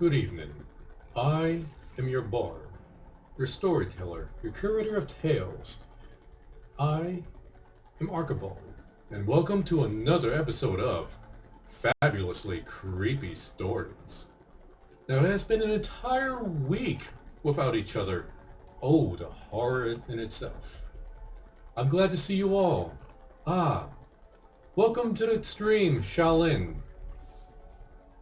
Good evening. I am your bard, your storyteller, your curator of tales. I am Archibald, and welcome to another episode of Fabulously Creepy Stories. Now, it has been an entire week without each other. Oh, the horror in itself. I'm glad to see you all. Welcome to the stream, Shaolin.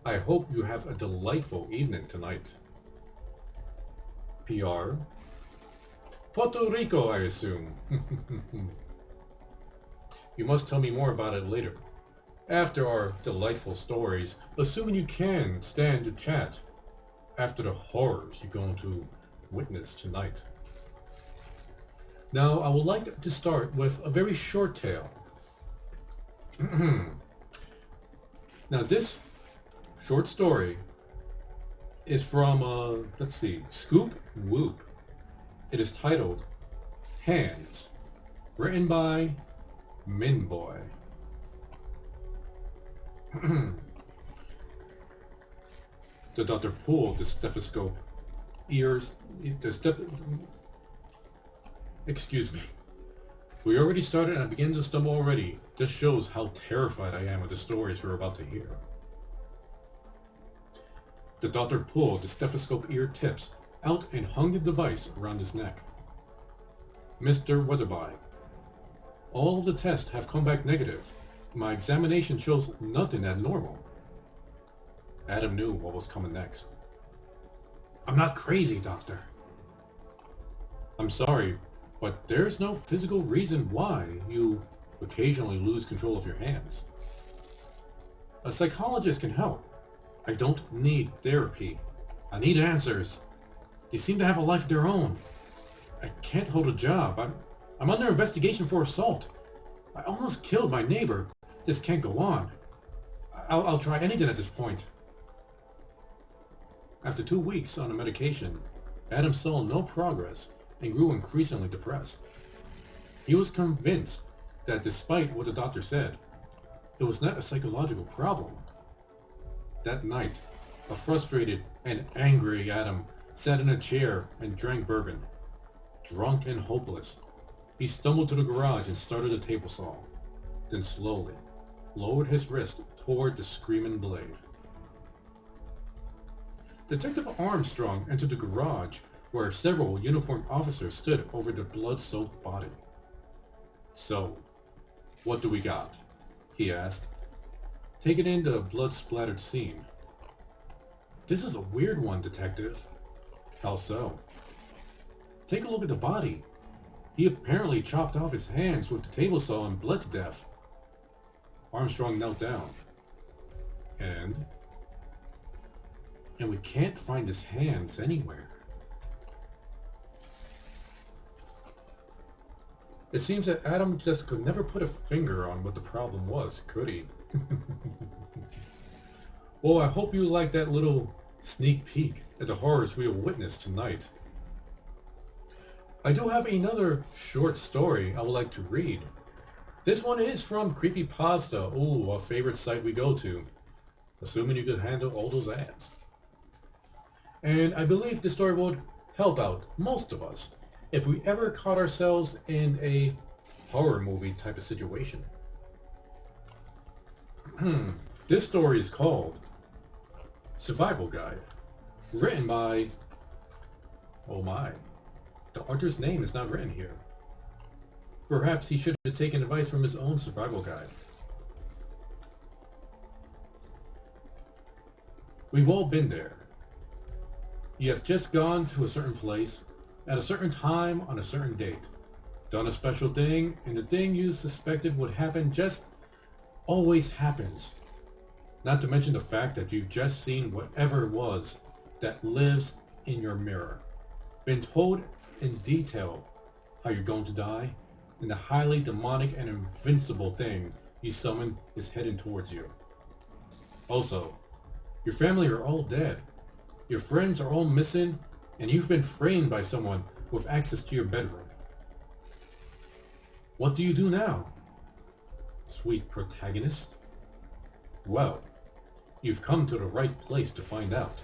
I hope you have a delightful evening tonight. PR? Puerto Rico, I assume. You must tell me more about it later. After our delightful stories, assuming you can stand to chat. After the horrors you're going to witness tonight. Now, I would like to start with a very short tale. Now, this short story is from, Scoop Whoop. It is titled Hands, written by Minboy. The doctor pulled the stethoscope. Excuse me. We already started and I begin to stumble already. This shows how terrified I am of the stories we're about to hear. The doctor pulled the stethoscope ear tips out and hung the device around his neck. Mr. Weatherby, all of the tests have come back negative. My examination shows nothing abnormal. Adam knew what was coming next. I'm not crazy, Doctor. I'm sorry, but there's no physical reason why you occasionally lose control of your hands. A psychologist can help. I don't need therapy. I need answers. They seem to have a life of their own. I can't hold a job. I'm under investigation for assault. I almost killed my neighbor. This can't go on. I'll try anything at this point. After 2 weeks on the medication, Adam saw no progress and grew increasingly depressed. He was convinced that despite what the doctor said, it was not a psychological problem. That night, a frustrated and angry Adam sat in a chair and drank bourbon. Drunk and hopeless, he stumbled to the garage and started a table saw, then slowly lowered his wrist toward the screaming blade. Detective Armstrong entered the garage where several uniformed officers stood over the blood-soaked body. So, what do we got? He asked, taking in the blood-splattered scene. This is a weird one, Detective. How so? Take a look at the body. He apparently chopped off his hands with the table saw and bled to death. Armstrong knelt down. And we can't find his hands anywhere. It seems that Adam just could never put a finger on what the problem was, could he? Well, I hope you liked that little sneak peek at the horrors we will witness tonight. I do have another short story I would like to read. This one is from Creepypasta, a favorite site we go to, assuming you could handle all those ads. And I believe this story would help out most of us if we ever caught ourselves in a horror movie type of situation. This story is called Survival Guide, written by... oh my, the author's name is not written here. Perhaps he should have taken advice from his own survival guide. We've all been there. You have just gone to a certain place, at a certain time on a certain date, done a special thing, and the thing you suspected would happen just always happens. Not to mention the fact that you've just seen whatever it was that lives in your mirror. Been told in detail how you're going to die, and the highly demonic and invincible thing you summoned is heading towards you. Also, your family are all dead. Your friends are all missing, and you've been framed by someone with access to your bedroom. What do you do now, sweet protagonist? Well, you've come to the right place to find out.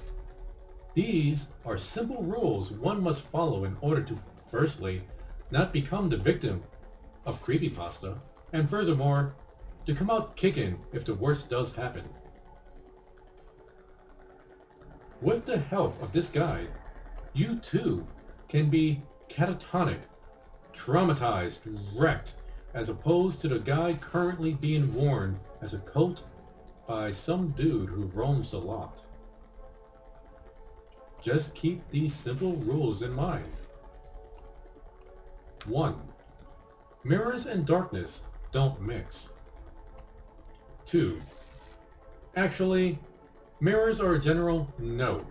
These are simple rules one must follow in order to, firstly, not become the victim of creepypasta, and furthermore, to come out kicking if the worst does happen. With the help of this guide, you too can be catatonic, traumatized, wrecked, as opposed to the guide currently being worn as a coat by some dude who roams the lot. Just keep these simple rules in mind. 1. Mirrors and darkness don't mix. 2. Actually, mirrors are a general no.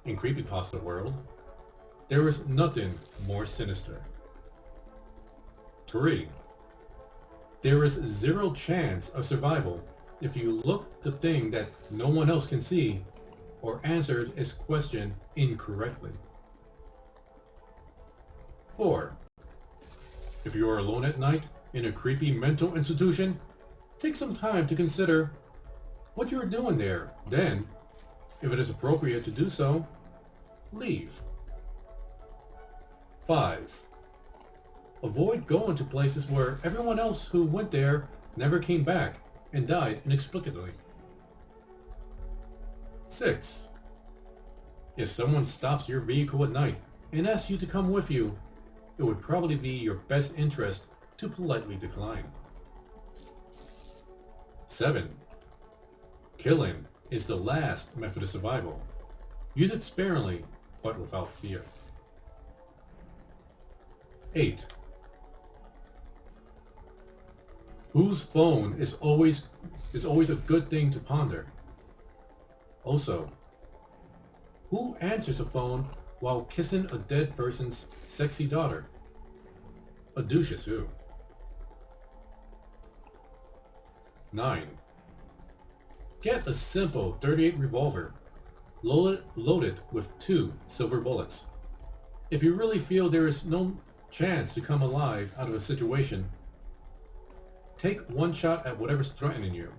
In creepypasta world, there is nothing more sinister. 3. There is zero chance of survival if you look the thing that no one else can see or answered its question incorrectly. 4. If you are alone at night in a creepy mental institution, take some time to consider what you are doing there. Then, if it is appropriate to do so, leave. 5. Avoid going to places where everyone else who went there never came back and died inexplicably. 6. If someone stops your vehicle at night and asks you to come with you, it would probably be your best interest to politely decline. 7. Killing is the last method of survival. Use it sparingly, but without fear. 8. Whose phone is always a good thing to ponder. Also, who answers a phone while kissing a dead person's sexy daughter? A douche is who. 9. Get a simple .38 revolver. Load it with 2 silver bullets. If you really feel there is no chance to come alive out of a situation, take one shot at whatever's threatening you.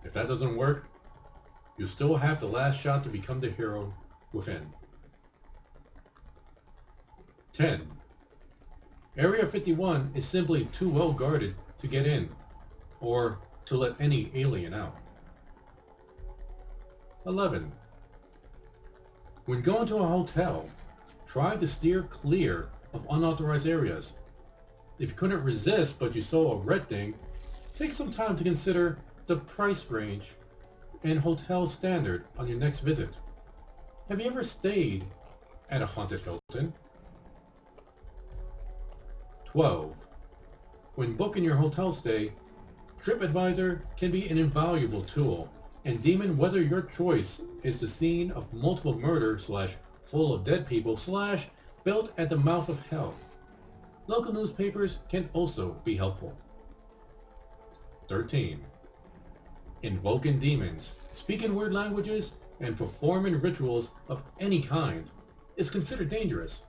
If that doesn't work, you still have the last shot to become the hero within. 10. Area 51 is simply too well guarded to get in, or to let any alien out. 11. When going to a hotel, try to steer clear of unauthorized areas. If you couldn't resist but you saw a red thing, take some time to consider the price range and hotel standard on your next visit. Have you ever stayed at a haunted Hilton? 12. When booking your hotel stay, TripAdvisor can be an invaluable tool and deeming whether your choice is the scene of multiple murder / full of dead people / built at the mouth of hell. Local newspapers can also be helpful. 13. Invoking demons, speaking weird languages, and performing rituals of any kind is considered dangerous.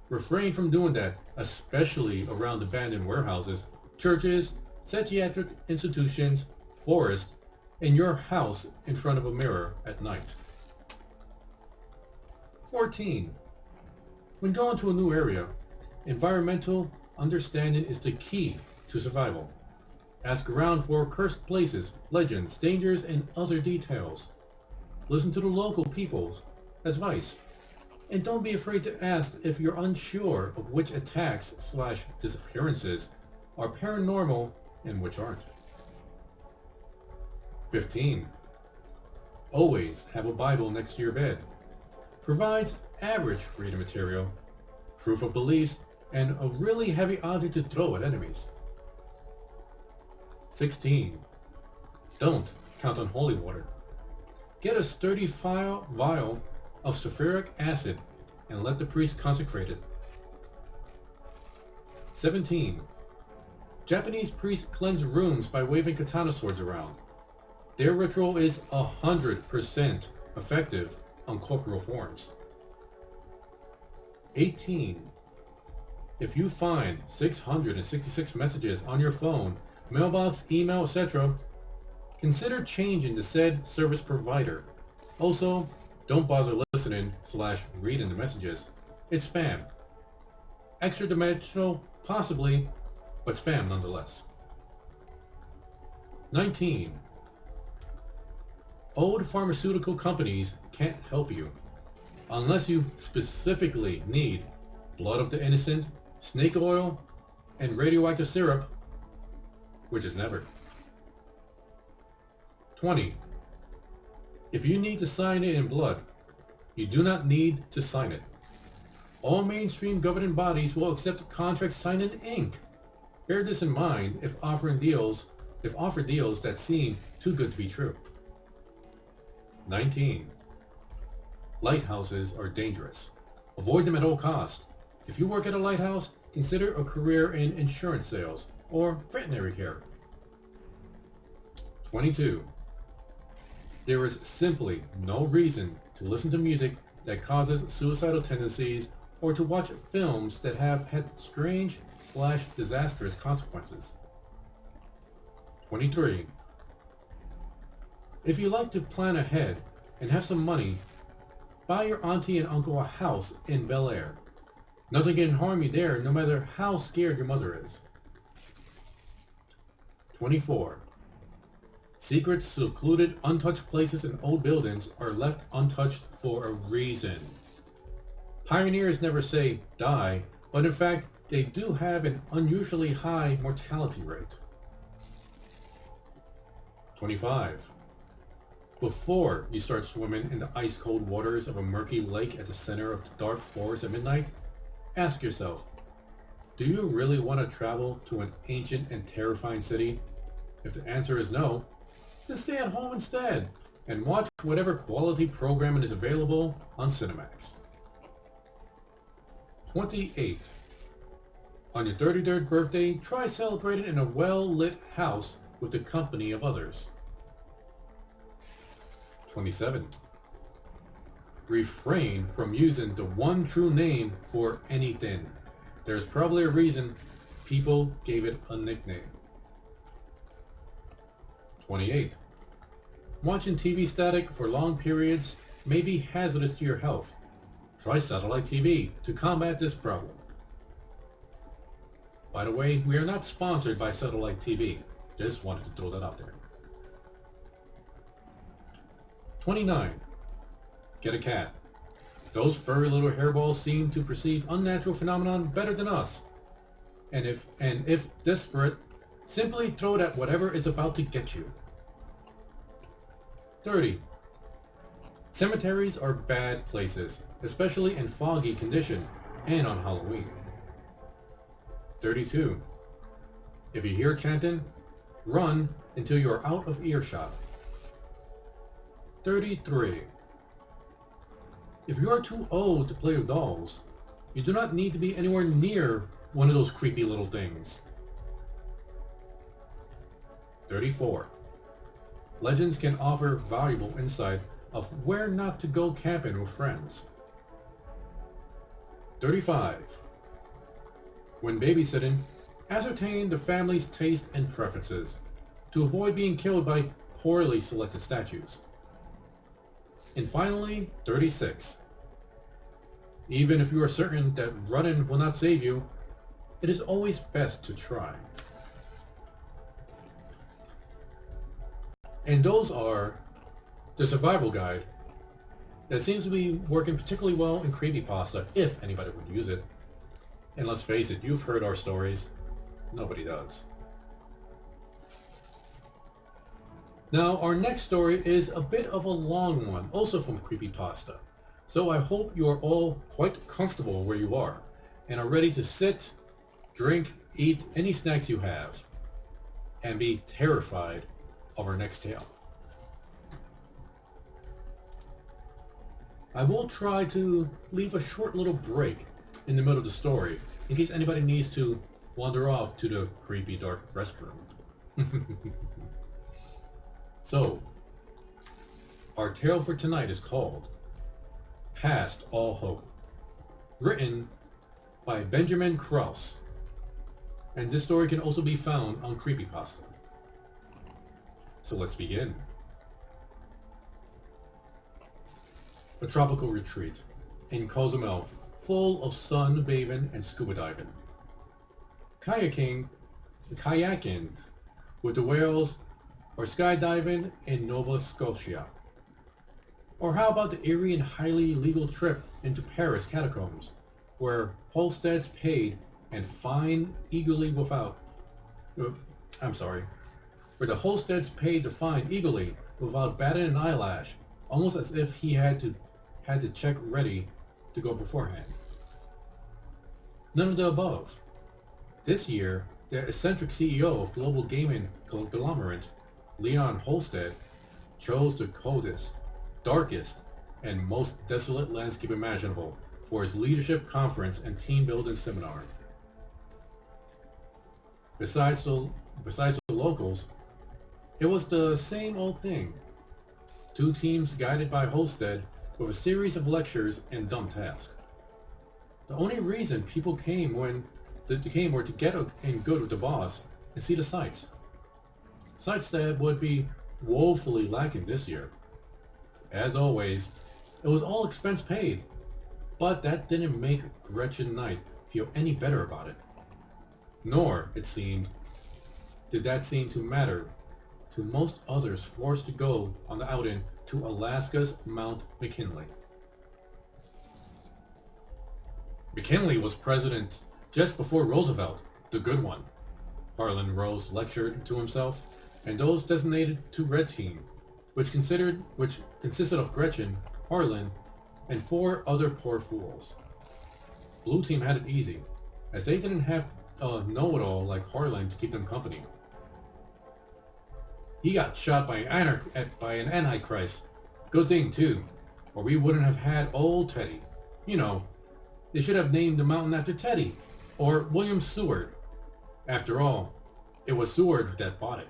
Refrain from doing that, especially around abandoned warehouses, churches, psychiatric institutions, forests, and your house in front of a mirror at night. 14. When going to a new area, environmental understanding is the key to survival. Ask around for cursed places, legends, dangers, and other details. Listen to the local people's advice. And don't be afraid to ask if you're unsure of which attacks / disappearances are paranormal and which aren't. 15. Always have a Bible next to your bed. Provides average reading material, proof of beliefs, and a really heavy object to throw at enemies. 16. Don't count on holy water. Get a sturdy vial of sulfuric acid and let the priest consecrate it. 17. Japanese priests cleanse rooms by waving katana swords around. Their ritual is 100% effective on corporeal forms. 18. If you find 666 messages on your phone, mailbox, email, etc., consider changing the said service provider. Also, Don't bother listening / reading the messages. It's spam. Extra dimensional, possibly, but spam nonetheless. 19. Old pharmaceutical companies can't help you unless you specifically need blood of the innocent, snake oil, and radioactive syrup, which is never. 20. If you need to sign it in blood, you do not need to sign it. All mainstream governing bodies will accept contracts signed in ink. Bear this in mind if offered deals that seem too good to be true. 19. Lighthouses are dangerous. Avoid them at all costs. If you work at a lighthouse, consider a career in insurance sales or veterinary care. 22. There is simply no reason to listen to music that causes suicidal tendencies or to watch films that have had strange / disastrous consequences. 23. If you like to plan ahead and have some money, buy your auntie and uncle a house in Bel Air. Nothing can harm you there, no matter how scared your mother is. 24. Secret, secluded, untouched places in old buildings are left untouched for a reason. Pioneers never say die, but in fact, they do have an unusually high mortality rate. 25. Before you start swimming in the ice-cold waters of a murky lake at the center of the dark forest at midnight, ask yourself, do you really want to travel to an ancient and terrifying city? If the answer is no, then stay at home instead and watch whatever quality programming is available on Cinemax. 28. On your 33rd birthday, try celebrating in a well-lit house with the company of others. 27. Refrain from using the one true name for anything. There's probably a reason people gave it a nickname. 28. Watching TV static for long periods may be hazardous to your health. Try satellite TV to combat this problem. By the way, we are not sponsored by satellite TV. Just wanted to throw that out there. 29. Get a cat. Those furry little hairballs seem to perceive unnatural phenomenon better than us. And if desperate, simply throw it at whatever is about to get you. 30. Cemeteries are bad places, especially in foggy condition and on Halloween. 32. If you hear chanting, run until you are out of earshot. 33. If you are too old to play with dolls, you do not need to be anywhere near one of those creepy little things. 34. Legends can offer valuable insight of where not to go camping with friends. 35. When babysitting, ascertain the family's taste and preferences to avoid being killed by poorly selected statues. And finally, 36. Even if you are certain that running will not save you, it is always best to try. And those are the survival guide that seems to be working particularly well in creepypasta, if anybody would use it. And let's face it, you've heard our stories. Nobody does. Now, our next story is a bit of a long one, also from creepypasta. So I hope you are all quite comfortable where you are, and are ready to sit, drink, eat any snacks you have, and be terrified of our next tale. I will try to leave a short little break in the middle of the story, in case anybody needs to wander off to the creepy dark restroom. So, our tale for tonight is called Past All Hope, written by Benjamin Krause, and this story can also be found on Creepypasta. So let's begin. a tropical retreat in Cozumel full of sun bathing and scuba diving. Kayaking with the whales, or skydiving in Nova Scotia. Or how about the eerie and highly illegal trip into Paris catacombs, where Holsteads paid and fined eagerly without... where the Holsteads paid the fine eagerly without batting an eyelash, almost as if he had the check ready to go beforehand. None of the above. This year, the eccentric CEO of global gaming conglomerate, Leon Holstead, chose the coldest, darkest, and most desolate landscape imaginable for his leadership conference and team building seminar. Besides the locals, it was the same old thing. Two teams guided by Holstead with a series of lectures and dumb tasks. The only reason people came were to get in good with the boss and see the sights. Sights that would be woefully lacking this year. As always, it was all expense paid, but that didn't make Gretchen Knight feel any better about it. Nor, it seemed, did that seem to matter to most others forced to go on the outing to Alaska's Mount McKinley. McKinley was president just before Roosevelt, the good one, Harlan Rose lectured to himself, and those designated to Red Team, which consisted of Gretchen, Harlan, and 4 other poor fools. Blue Team had it easy, as they didn't have a know-it-all like Harlan to keep them company. He got shot by an Antichrist. Good thing, too, or we wouldn't have had old Teddy. You know, they should have named the mountain after Teddy, or William Seward. After all, it was Seward that bought it.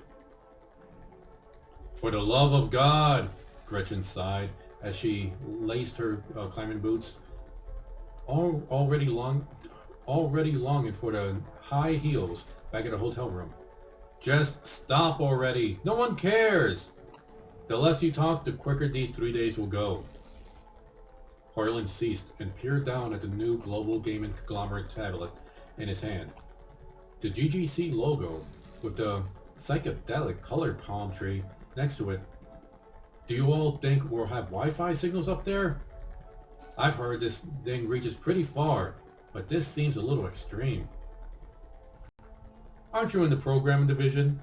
For the love of God, Gretchen sighed as she laced her climbing boots, already longing for the high heels back at the hotel room. Just stop already. No one cares. The less you talk, the quicker these 3 days will go. Harlan ceased and peered down at the new global gaming conglomerate tablet in his hand. The GGC logo with the psychedelic colored palm tree next to it. Do you all think we'll have Wi-Fi signals up there? I've heard this thing reaches pretty far, but this seems a little extreme. Aren't you in the programming division?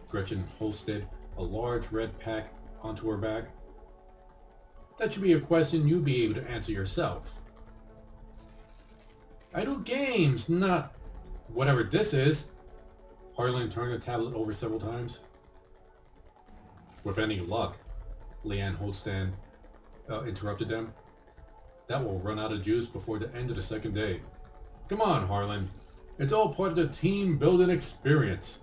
Gretchen holstered a large red pack onto her back. That should be a question you'd be able to answer yourself. I do games, not whatever this is. Harlan turned the tablet over several times. With any luck, Leanne Holstead interrupted them. That will run out of juice before the end of the second day. Come on, Harlan. It's all part of the team building experience.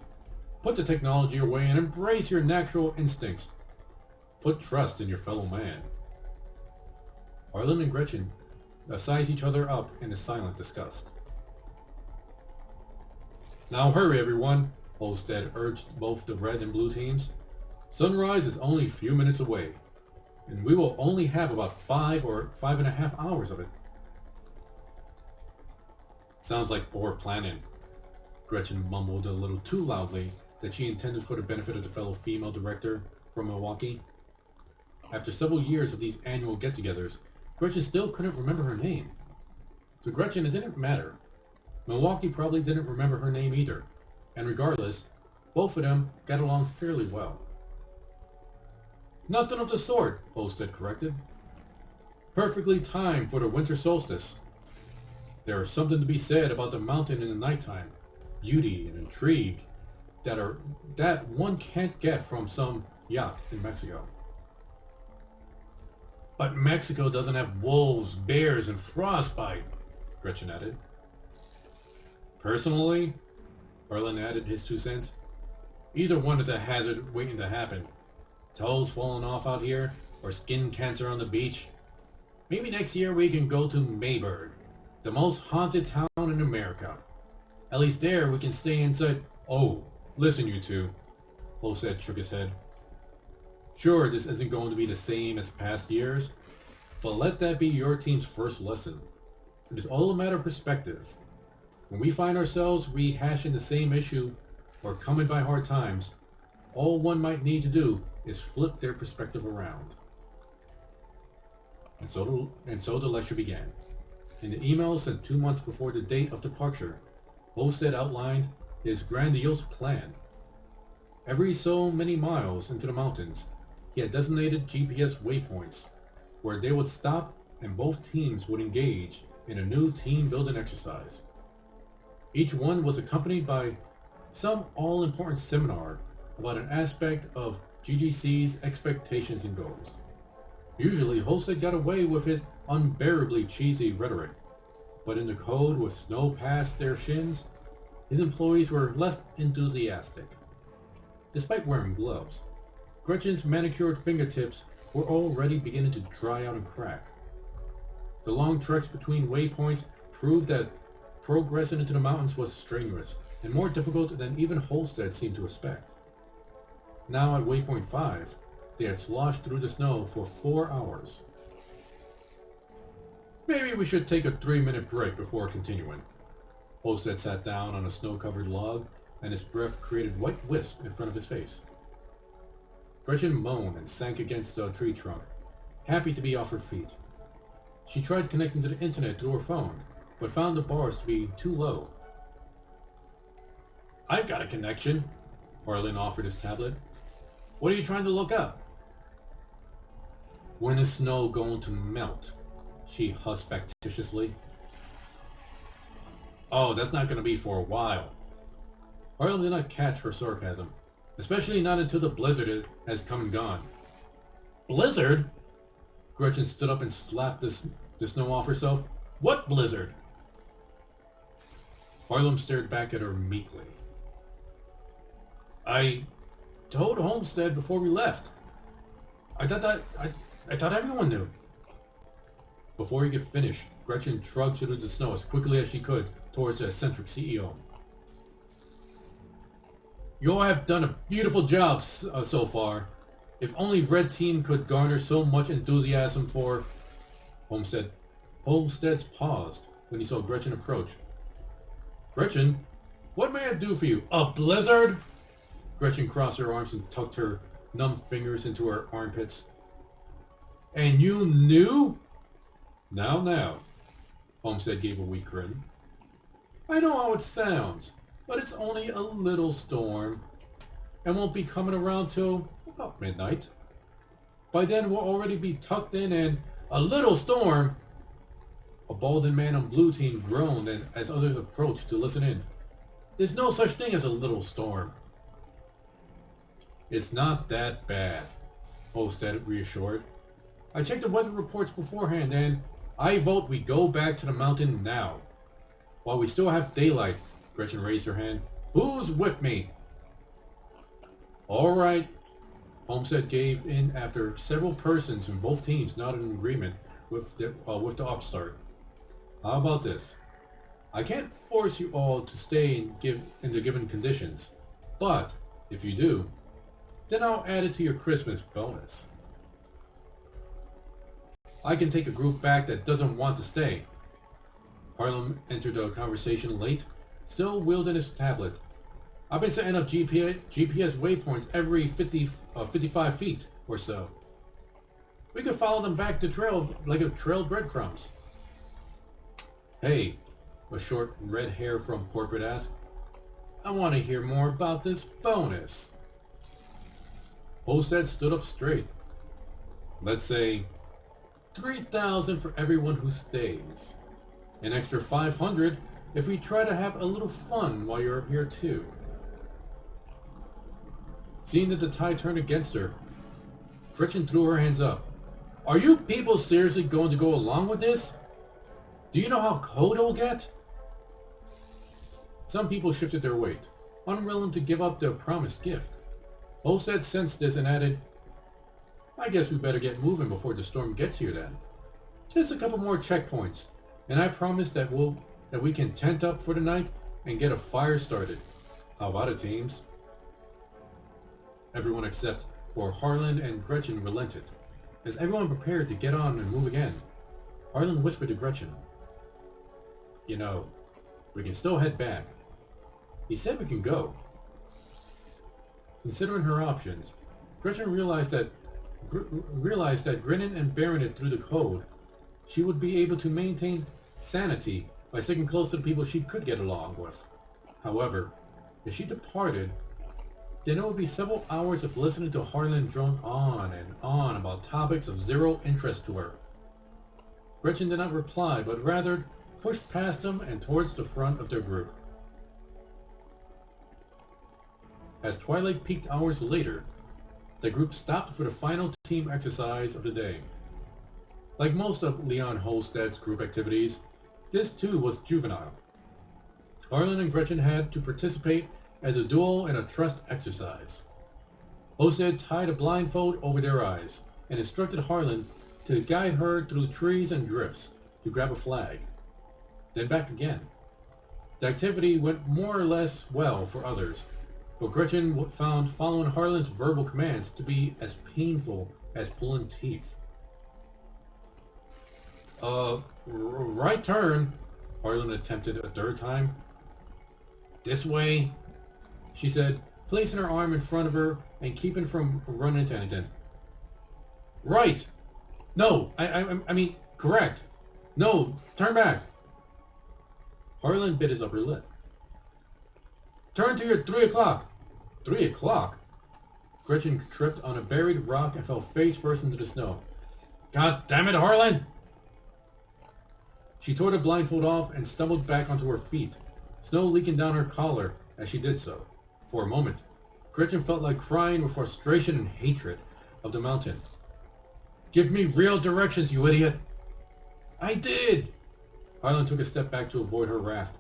Put the technology away and embrace your natural instincts. Put trust in your fellow man. Harlan and Gretchen size each other up in a silent disgust. Now hurry, everyone, Holstead urged both the red and blue teams. Sunrise is only a few minutes away, and we will only have about 5 or 5.5 hours of it. Sounds like poor planning. Gretchen mumbled a little too loudly that she intended for the benefit of the fellow female director from Milwaukee. After several years of these annual get-togethers, Gretchen still couldn't remember her name. To Gretchen, it didn't matter. Milwaukee probably didn't remember her name either, and regardless, both of them got along fairly well. Nothing of the sort, Holstead corrected. Perfectly timed for the winter solstice. There is something to be said about the mountain in the nighttime, beauty and intrigue that one can't get from some yacht in Mexico. But Mexico doesn't have wolves, bears, and frostbite, Gretchen added. Personally, Harlan added his 2 cents, either one is a hazard waiting to happen. Toes falling off out here, or skin cancer on the beach. Maybe next year we can go to Mayberg, the most haunted town in America. At least there we can stay inside. Oh, listen you two, Holstead shook his head. Sure, this isn't going to be the same as past years, But let that be your team's first lesson. It is all a matter of perspective. When we find ourselves rehashing the same issue or coming by hard times, all one might need to do is flip their perspective around. And so the lecture began. In the email sent 2 months before the date of departure, Holstead outlined his grandiose plan. Every so many miles into the mountains, he had designated GPS waypoints where they would stop and both teams would engage in a new team-building exercise. Each one was accompanied by some all-important seminar about an aspect of GGC's expectations and goals. Usually, Holstead got away with his unbearably cheesy rhetoric, but in the code with snow past their shins, his employees were less enthusiastic. Despite wearing gloves, Gretchen's manicured fingertips were already beginning to dry out and crack. The long treks between waypoints proved that progressing into the mountains was strenuous and more difficult than even Holstead seemed to expect. Now at waypoint 5, they had sloshed through the snow for 4 hours. Maybe we should take a 3-minute break before continuing. Holstead sat down on a snow-covered log, and his breath created white wisp in front of his face. Gretchen moaned and sank against a tree trunk, happy to be off her feet. She tried connecting to the internet through her phone, but found the bars to be too low. I've got a connection, Harlan offered his tablet. What are you trying to look up? When is snow going to melt? She husked facetiously. Oh, that's not going to be for a while. Harlan did not catch her sarcasm, especially not until the blizzard has come and gone. Blizzard? Gretchen stood up and slapped the snow off herself. What blizzard? Harlan stared back at her meekly. I told Homestead before we left. I thought everyone knew. Before he could finish, Gretchen trudged through the snow as quickly as she could towards the eccentric CEO. You all have done a beautiful job so far. If only Red Team could garner so much enthusiasm for... Homestead's paused when he saw Gretchen approach. Gretchen, what may I do for you? A blizzard? Gretchen crossed her arms and tucked her numb fingers into her armpits. And you knew? Now, Homestead gave a weak grin. I know how it sounds, but it's only a little storm, and won't be coming around till about midnight. By then we'll already be tucked in and a little storm. A balding man on blue team groaned as others approached to listen in. There's no such thing as a little storm. It's not that bad, Holstead reassured. I checked the weather reports beforehand, and I vote we go back to the mountain now. While we still have daylight, Gretchen raised her hand. Who's with me? All right, Homestead gave in after several persons from both teams nodded in agreement with the upstart. How about this? I can't force you all to stay in the given conditions, but if you do, then I'll add it to your Christmas bonus. I can take a group back that doesn't want to stay. Harlan entered the conversation late, still wielding his tablet. I've been setting up GPS waypoints every 55 feet or so. We could follow them back to trail like a trail breadcrumbs. Hey, a short red hair from corporate asked. I want to hear more about this bonus. Holstead stood up straight. Let's say 3,000 for everyone who stays. An extra 500 if we try to have a little fun while you're here too. Seeing that the tide turned against her, Gretchen threw her hands up. Are you people seriously going to go along with this? Do you know how cold it'll get? Some people shifted their weight, unwilling to give up their promised gift. Holstead sensed this and added, I guess we better get moving before the storm gets here then. Just a couple more checkpoints, and I promise that we can tent up for the night and get a fire started. How about it, teams? Everyone except for Harlan and Gretchen relented. As everyone prepared to get on and move again, Harlan whispered to Gretchen, "You know, we can still head back. He said we can go." Considering her options, Gretchen realized that grinning and bearing it through the code, she would be able to maintain sanity by sticking close to the people she could get along with. However, if she departed, then it would be several hours of listening to Harlan drone on and on about topics of zero interest to her. Gretchen did not reply, but rather pushed past him and towards the front of their group. As twilight peaked hours later, the group stopped for the final team exercise of the day. Like most of Leon Holsted's group activities, this too was juvenile. Harlan and Gretchen had to participate as a duo in a trust exercise. Holsted tied a blindfold over their eyes and instructed Harlan to guide her through trees and drifts to grab a flag, then back again. The activity went more or less well for others, but Gretchen found following Harlan's verbal commands to be as painful as pulling teeth. Right turn, Harlan attempted a third time. "This way," she said, placing her arm in front of her and keeping from running into anything. "Right! No, I mean, correct! No, turn back!" Harlan bit his upper lip. "Turn to your 3 o'clock! 3 o'clock?" Gretchen tripped on a buried rock and fell face first into the snow. "God damn it, Harlan!" She tore the blindfold off and stumbled back onto her feet, snow leaking down her collar as she did so. For a moment, Gretchen felt like crying with frustration and hatred of the mountain. "Give me real directions, you idiot!" "I did!" Harlan took a step back to avoid her wrath.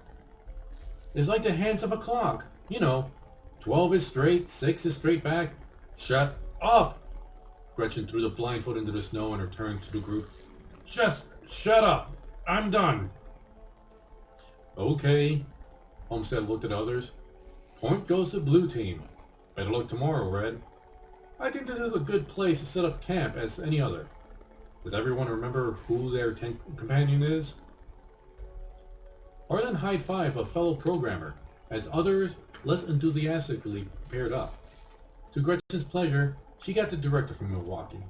"It's like the hands of a clock. You know, 12 is straight, 6 is straight back." "Shut up!" Gretchen threw the blindfold into the snow and returned to the group. "Just shut up! I'm done." "Okay." Homestead looked at others. "Point goes to blue team. Better luck tomorrow, Red. I think this is a good place to set up camp as any other. Does everyone remember who their tent companion is?" Harlan high-fived a fellow programmer, as others less enthusiastically paired up. To Gretchen's pleasure, she got the director from Milwaukee.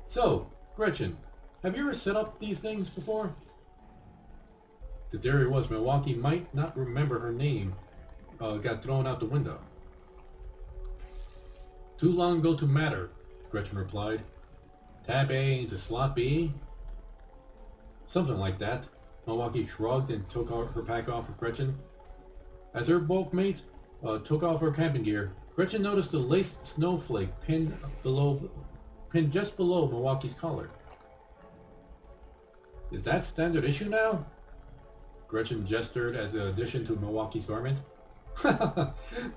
"So, Gretchen, have you ever set up these things before?" The theory was Milwaukee might not remember her name got thrown out the window. "Too long ago to matter," Gretchen replied. "Tab A into slot B?" "Something like that." Milwaukee shrugged and took her pack off with Gretchen. As her bulkmate took off her camping gear, Gretchen noticed a lace snowflake pinned just below Milwaukee's collar. "Is that standard issue now?" Gretchen gestured as an addition to Milwaukee's garment.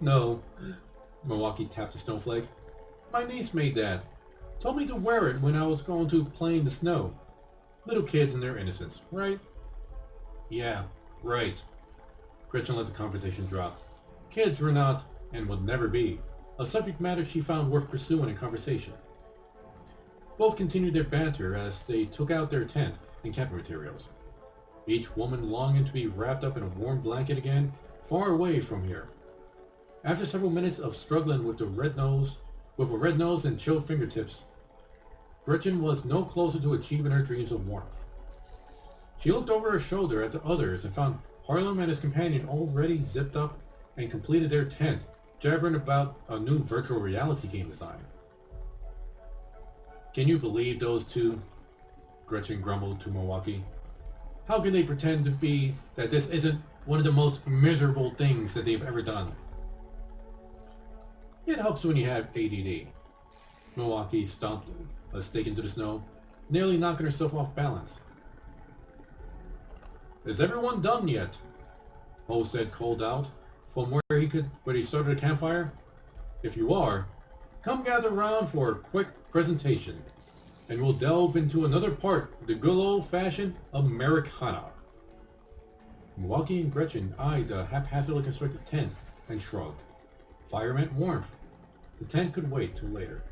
"No." Milwaukee tapped the snowflake. "My niece made that. Told me to wear it when I was going to play in the snow. Little kids and their innocence, right?" "Yeah, right." Gretchen let the conversation drop. Kids were not, and would never be, a subject matter she found worth pursuing in conversation. Both continued their banter as they took out their tent and camping materials, each woman longing to be wrapped up in a warm blanket again, far away from here. After several minutes of struggling with a red nose and chilled fingertips, Gretchen was no closer to achieving her dreams of warmth. She looked over her shoulder at the others and found Harlan and his companion already zipped up and completed their tent, jabbering about a new virtual reality game design. "Can you believe those two?" Gretchen grumbled to Milwaukee. "How can they pretend to be that this isn't one of the most miserable things that they've ever done?" "It helps when you have ADD." Milwaukee stomped a stake into the snow, nearly knocking herself off balance. "Is everyone done yet?" Holstead called out from where he started a campfire. "If you are, come gather round for a quick presentation, and we'll delve into another part of the good old-fashioned Americana." Milwaukee and Gretchen eyed the haphazardly constructed tent and shrugged. Fire meant warmth. The tent could wait till later.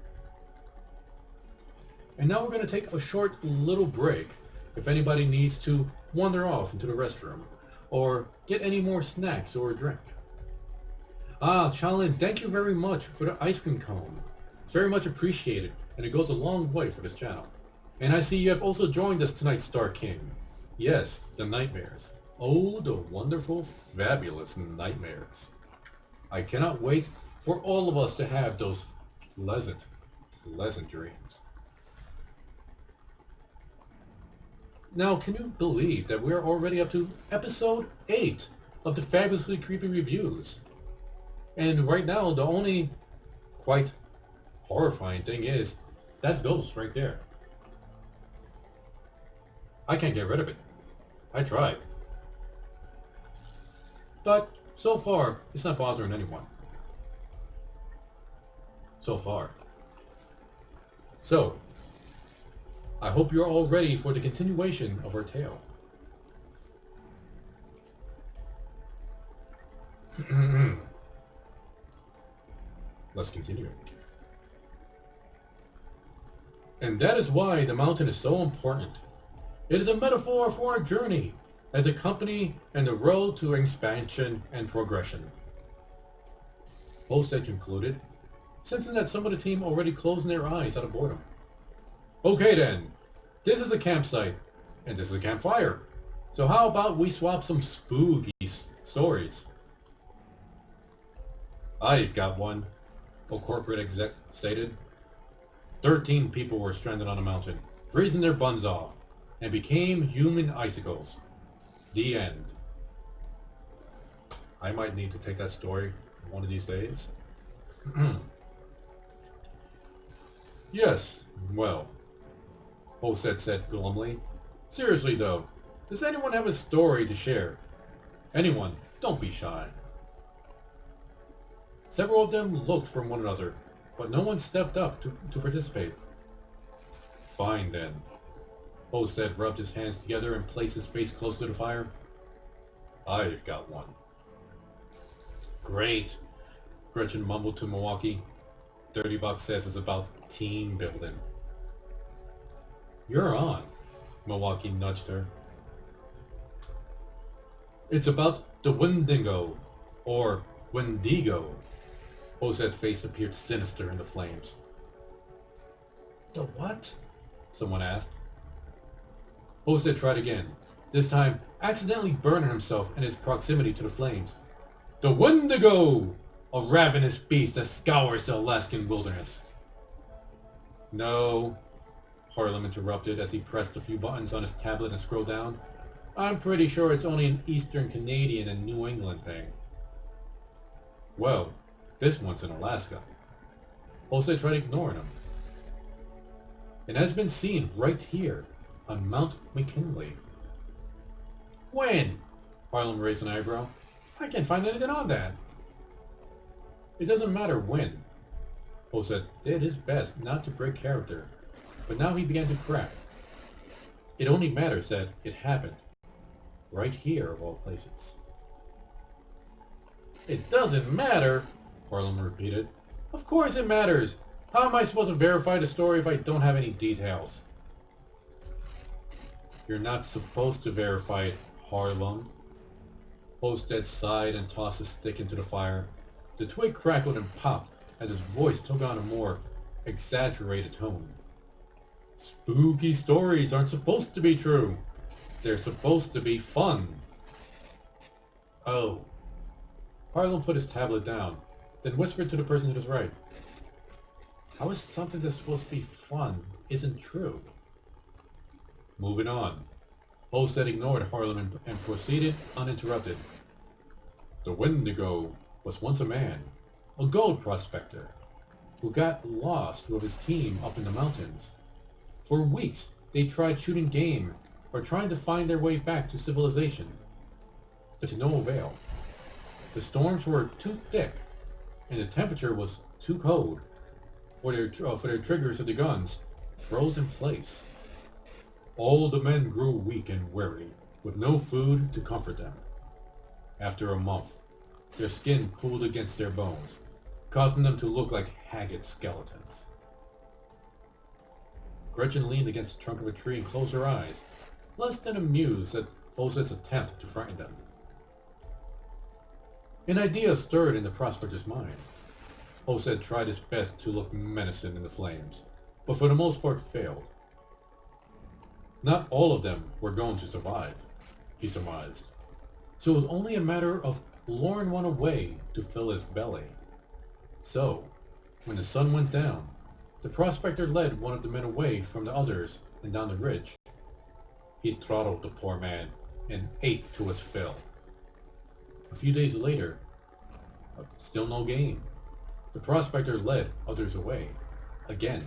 And now we're going to take a short little break if anybody needs to wander off into the restroom or get any more snacks or a drink. Ah, Chalin, thank you very much for the ice cream cone. It's very much appreciated, and it goes a long way for this channel. And I see you have also joined us tonight, Star King. Yes, the nightmares. Oh, the wonderful, fabulous nightmares. I cannot wait for all of us to have those pleasant dreams. Now, can you believe that we're already up to episode 8 of the Fabulously Creepy Reviews? And right now, the only quite horrifying thing is, that's Ghost right there. I can't get rid of it. I tried. But, so far, it's not bothering anyone. So far. So, I hope you're all ready for the continuation of our tale. Let's continue. And that is why the mountain is so important. It is a metaphor for our journey as a company and the road to expansion and progression. Holstead concluded, sensing that some of the team already closing their eyes out of boredom. Okay then, this is a campsite, and this is a campfire. So how about we swap some spooky stories? I've got one, a corporate exec stated. 13 people were stranded on a mountain, freezing their buns off, and became human icicles. The end. I might need to take that story one of these days. Yes, well, Holstead said glumly. Seriously though, does anyone have a story to share? Anyone, don't be shy. Several of them looked from one another, but no one stepped up to participate. Fine then. Holstead rubbed his hands together and placed his face close to the fire. I've got one. Great, Gretchen mumbled to Milwaukee. $30 says it's about team building. You're on, Milwaukee nudged her. It's about the Wendigo, or Wendigo. Holstead's face appeared sinister in the flames. The what? Someone asked. Holstead tried again, this time accidentally burning himself in his proximity to the flames. The Wendigo! A ravenous beast that scours the Alaskan wilderness. No, Harlem interrupted as he pressed a few buttons on his tablet and scrolled down. I'm pretty sure it's only an Eastern Canadian and New England thing. Well, this one's in Alaska. Holstead tried ignoring him. It has been seen right here on Mount McKinley. When? Harlem raised an eyebrow. I can't find anything on that. It doesn't matter when. Holstead did his best not to break character, but now he began to crack. It only matters that it happened. Right here, of all places. It doesn't matter, Harlem repeated. Of course it matters. How am I supposed to verify the story if I don't have any details? You're not supposed to verify it, Harlem. Holstead sighed and tossed his stick into the fire. The twig crackled and popped as his voice took on a more exaggerated tone. Spooky stories aren't supposed to be true. They're supposed to be fun. Oh. Harlem put his tablet down, then whispered to the person to his right. How is something that's supposed to be fun isn't true? Moving on. Holstead ignored Harlem and proceeded uninterrupted. The Wendigo was once a man, a gold prospector, who got lost with his team up in the mountains. For weeks, they tried shooting game or trying to find their way back to civilization, but to no avail. The storms were too thick, and the temperature was too cold for their triggers of the guns froze in place. All the men grew weak and weary, with no food to comfort them. After a month, their skin cooled against their bones, causing them to look like haggard skeletons. Gretchen leaned against the trunk of a tree and closed her eyes, less than amused at Holstead's attempt to frighten them. An idea stirred in the prospector's mind. Holstead tried his best to look menacing in the flames, but for the most part failed. Not all of them were going to survive, he surmised, so it was only a matter of luring one away to fill his belly. So, when the sun went down, the prospector led one of the men away from the others and down the ridge. He throttled the poor man and ate to his fill. A few days later, still no game. The prospector led others away, again,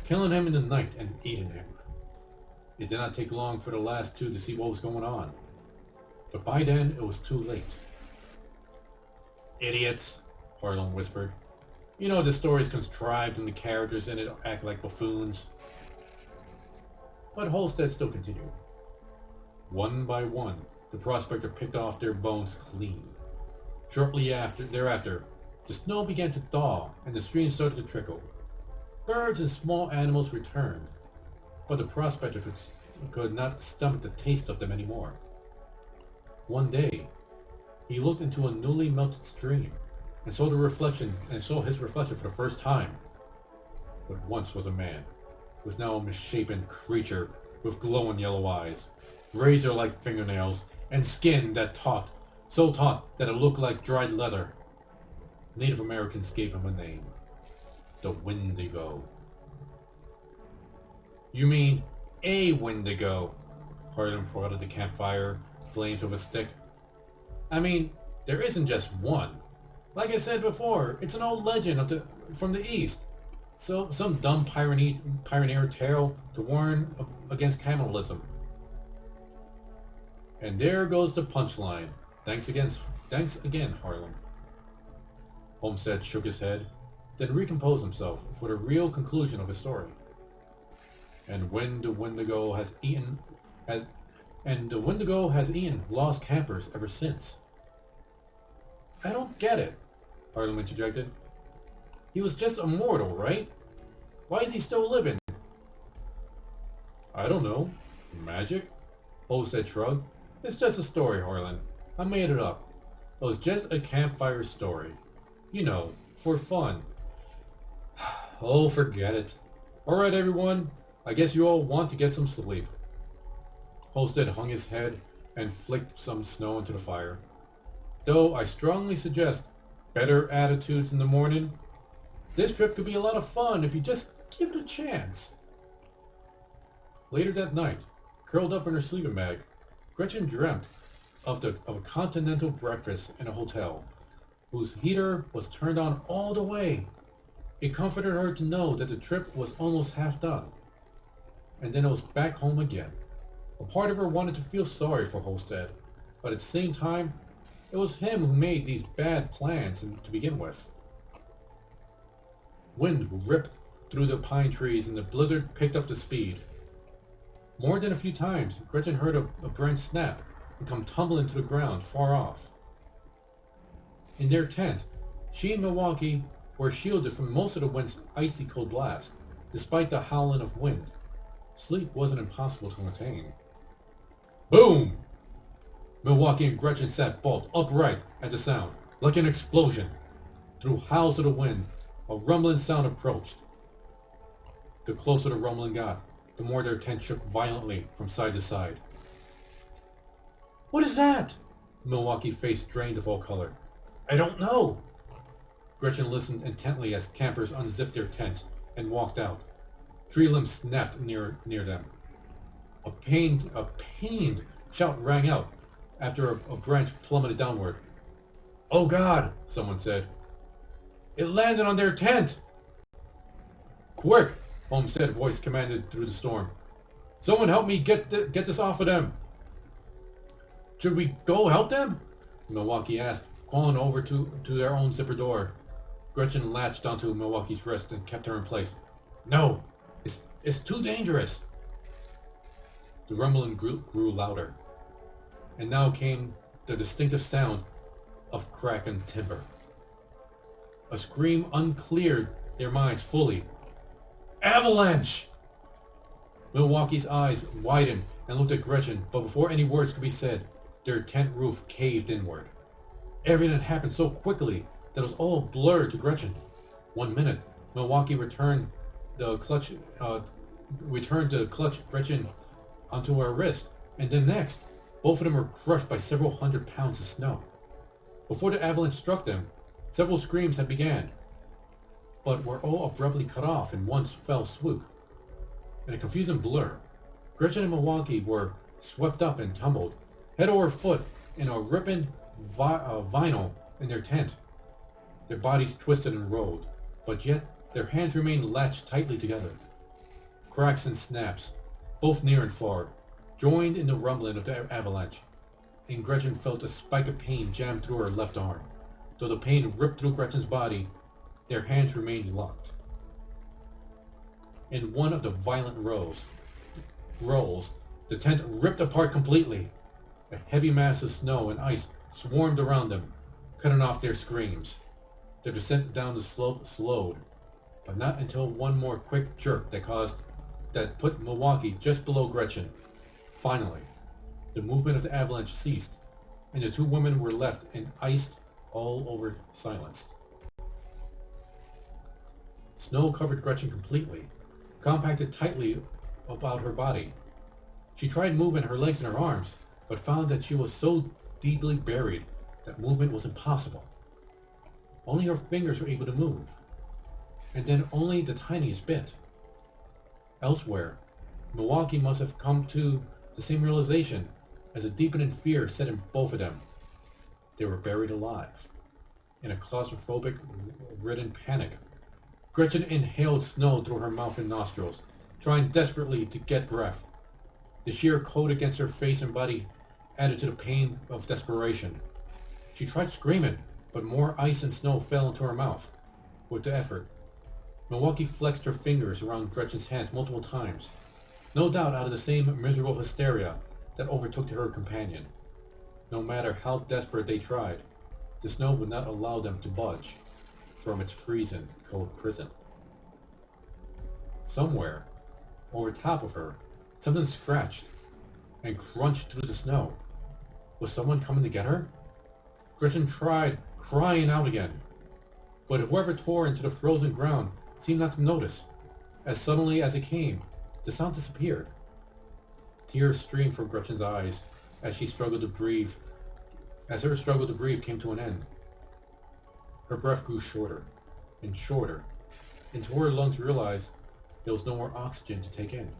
killing him in the night and eating him. It did not take long for the last two to see what was going on, but by then it was too late. "Idiots," Harlan whispered. "You know the story's contrived and the characters in it act like buffoons." But Holstead still continued. One by one, the prospector picked off their bones clean. Shortly thereafter, the snow began to thaw and the stream started to trickle. Birds and small animals returned, but the prospector could not stomach the taste of them anymore. One day, he looked into a newly melted stream and saw his reflection for the first time. What once was a man was now a misshapen creature with glowing yellow eyes, razor-like fingernails, and skin so taut that it looked like dried leather. Native Americans gave him a name: the Wendigo. "You mean a Wendigo?" Harlan prodded the campfire flames with a stick. "I mean, there isn't just one. Like I said before, it's an old legend from the East. So some dumb pioneer tale to warn against cannibalism." And there goes the punchline. Thanks again, Harlan. Homestead shook his head, then recomposed himself for the real conclusion of his story. And the Wendigo has eaten lost campers ever since. "I don't get it," Harlan interjected. "He was just a mortal, right? Why is he still living?" "I don't know. Magic?" Homestead shrugged. "It's just a story, Harlan. I made it up. It was just a campfire story. You know, for fun." "Oh, forget it. Alright, everyone. I guess you all want to get some sleep." Holstead hung his head and flicked some snow into the fire. "Though I strongly suggest better attitudes in the morning. This trip could be a lot of fun if you just give it a chance." Later that night, curled up in her sleeping bag, Gretchen dreamt of a continental breakfast in a hotel, whose heater was turned on all the way. It comforted her to know that the trip was almost half done. And then it was back home again. A part of her wanted to feel sorry for Holstead, but at the same time, it was him who made these bad plans to begin with. Wind ripped through the pine trees and the blizzard picked up the speed. More than a few times, Gretchen heard a branch snap and come tumbling to the ground far off. In their tent, she and Milwaukee were shielded from most of the wind's icy cold blast, despite the howling of wind. Sleep wasn't impossible to attain. Boom! Milwaukee and Gretchen sat bolt upright at the sound, like an explosion. Through howls of the wind, a rumbling sound approached. The closer the rumbling got, the more their tent shook violently from side to side. "What is that?" Milwaukee's face drained of all color. "I don't know." Gretchen listened intently as campers unzipped their tents and walked out. Tree limbs snapped near them. A pained shout rang out after a branch plummeted downward. "Oh God," someone said. "It landed on their tent!" "Quick!" Homestead's voice commanded through the storm. "Someone help me get this off of them!" "Should we go help them?" Milwaukee asked, crawling over to their own zipper door. Gretchen latched onto Milwaukee's wrist and kept her in place. "No! It's too dangerous!" The rumbling grew louder, and now came the distinctive sound of cracking timber. A scream uncleared their minds fully. "Avalanche!" Milwaukee's eyes widened and looked at Gretchen, but before any words could be said, their tent roof caved inward. Everything had happened so quickly that it was all blurred to Gretchen. 1 minute, Milwaukee returned to clutch Gretchen onto her wrist, and then next, both of them were crushed by several hundred pounds of snow. Before the avalanche struck them, several screams had begun, but were all abruptly cut off in one fell swoop. In a confusing blur, Gretchen and Milwaukee were swept up and tumbled, head over foot, in a ripping vinyl in their tent. Their bodies twisted and rolled, but yet their hands remained latched tightly together. Cracks and snaps, both near and far, joined in the rumbling of the avalanche, and Gretchen felt a spike of pain jammed through her left arm. Though the pain ripped through Gretchen's body, their hands remained locked. In one of the violent rolls, the tent ripped apart completely. A heavy mass of snow and ice swarmed around them, cutting off their screams. Their descent down the slope slowed, but not until one more quick jerk that put Milwaukee just below Gretchen. Finally, the movement of the avalanche ceased, and the two women were left in iced, all-over silence. Snow covered Gretchen completely, compacted tightly about her body. She tried moving her legs and her arms, but found that she was so deeply buried that movement was impossible. Only her fingers were able to move, and then only the tiniest bit. Elsewhere, Milwaukee must have come to the same realization as a deepening fear set in both of them. They were buried alive. In a claustrophobic-ridden panic, Gretchen inhaled snow through her mouth and nostrils, trying desperately to get breath. The sheer cold against her face and body added to the pain of desperation. She tried screaming, but more ice and snow fell into her mouth. With the effort, Milwaukee flexed her fingers around Gretchen's hands multiple times, no doubt out of the same miserable hysteria that overtook her companion. No matter how desperate they tried, the snow would not allow them to budge from its freezing cold prison. Somewhere, over top of her, something scratched and crunched through the snow. Was someone coming to get her? Gretchen tried crying out again, but whoever tore into the frozen ground seemed not to notice. As suddenly as it came, the sound disappeared. Tears streamed from Gretchen's eyes as her struggle to breathe came to an end. Her breath grew shorter and shorter, until her lungs realized there was no more oxygen to take in.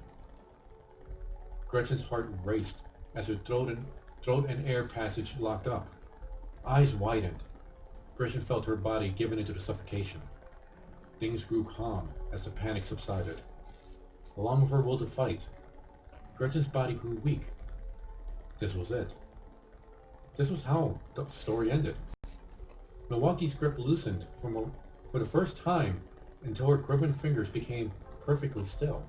Gretchen's heart raced as her throat and air passage locked up. Eyes widened. Gretchen felt her body giving into the suffocation. Things grew calm as the panic subsided. Along with her will to fight, Gretchen's body grew weak. This was it. This was how the story ended. Milwaukee's grip loosened for the first time until her quivering fingers became perfectly still.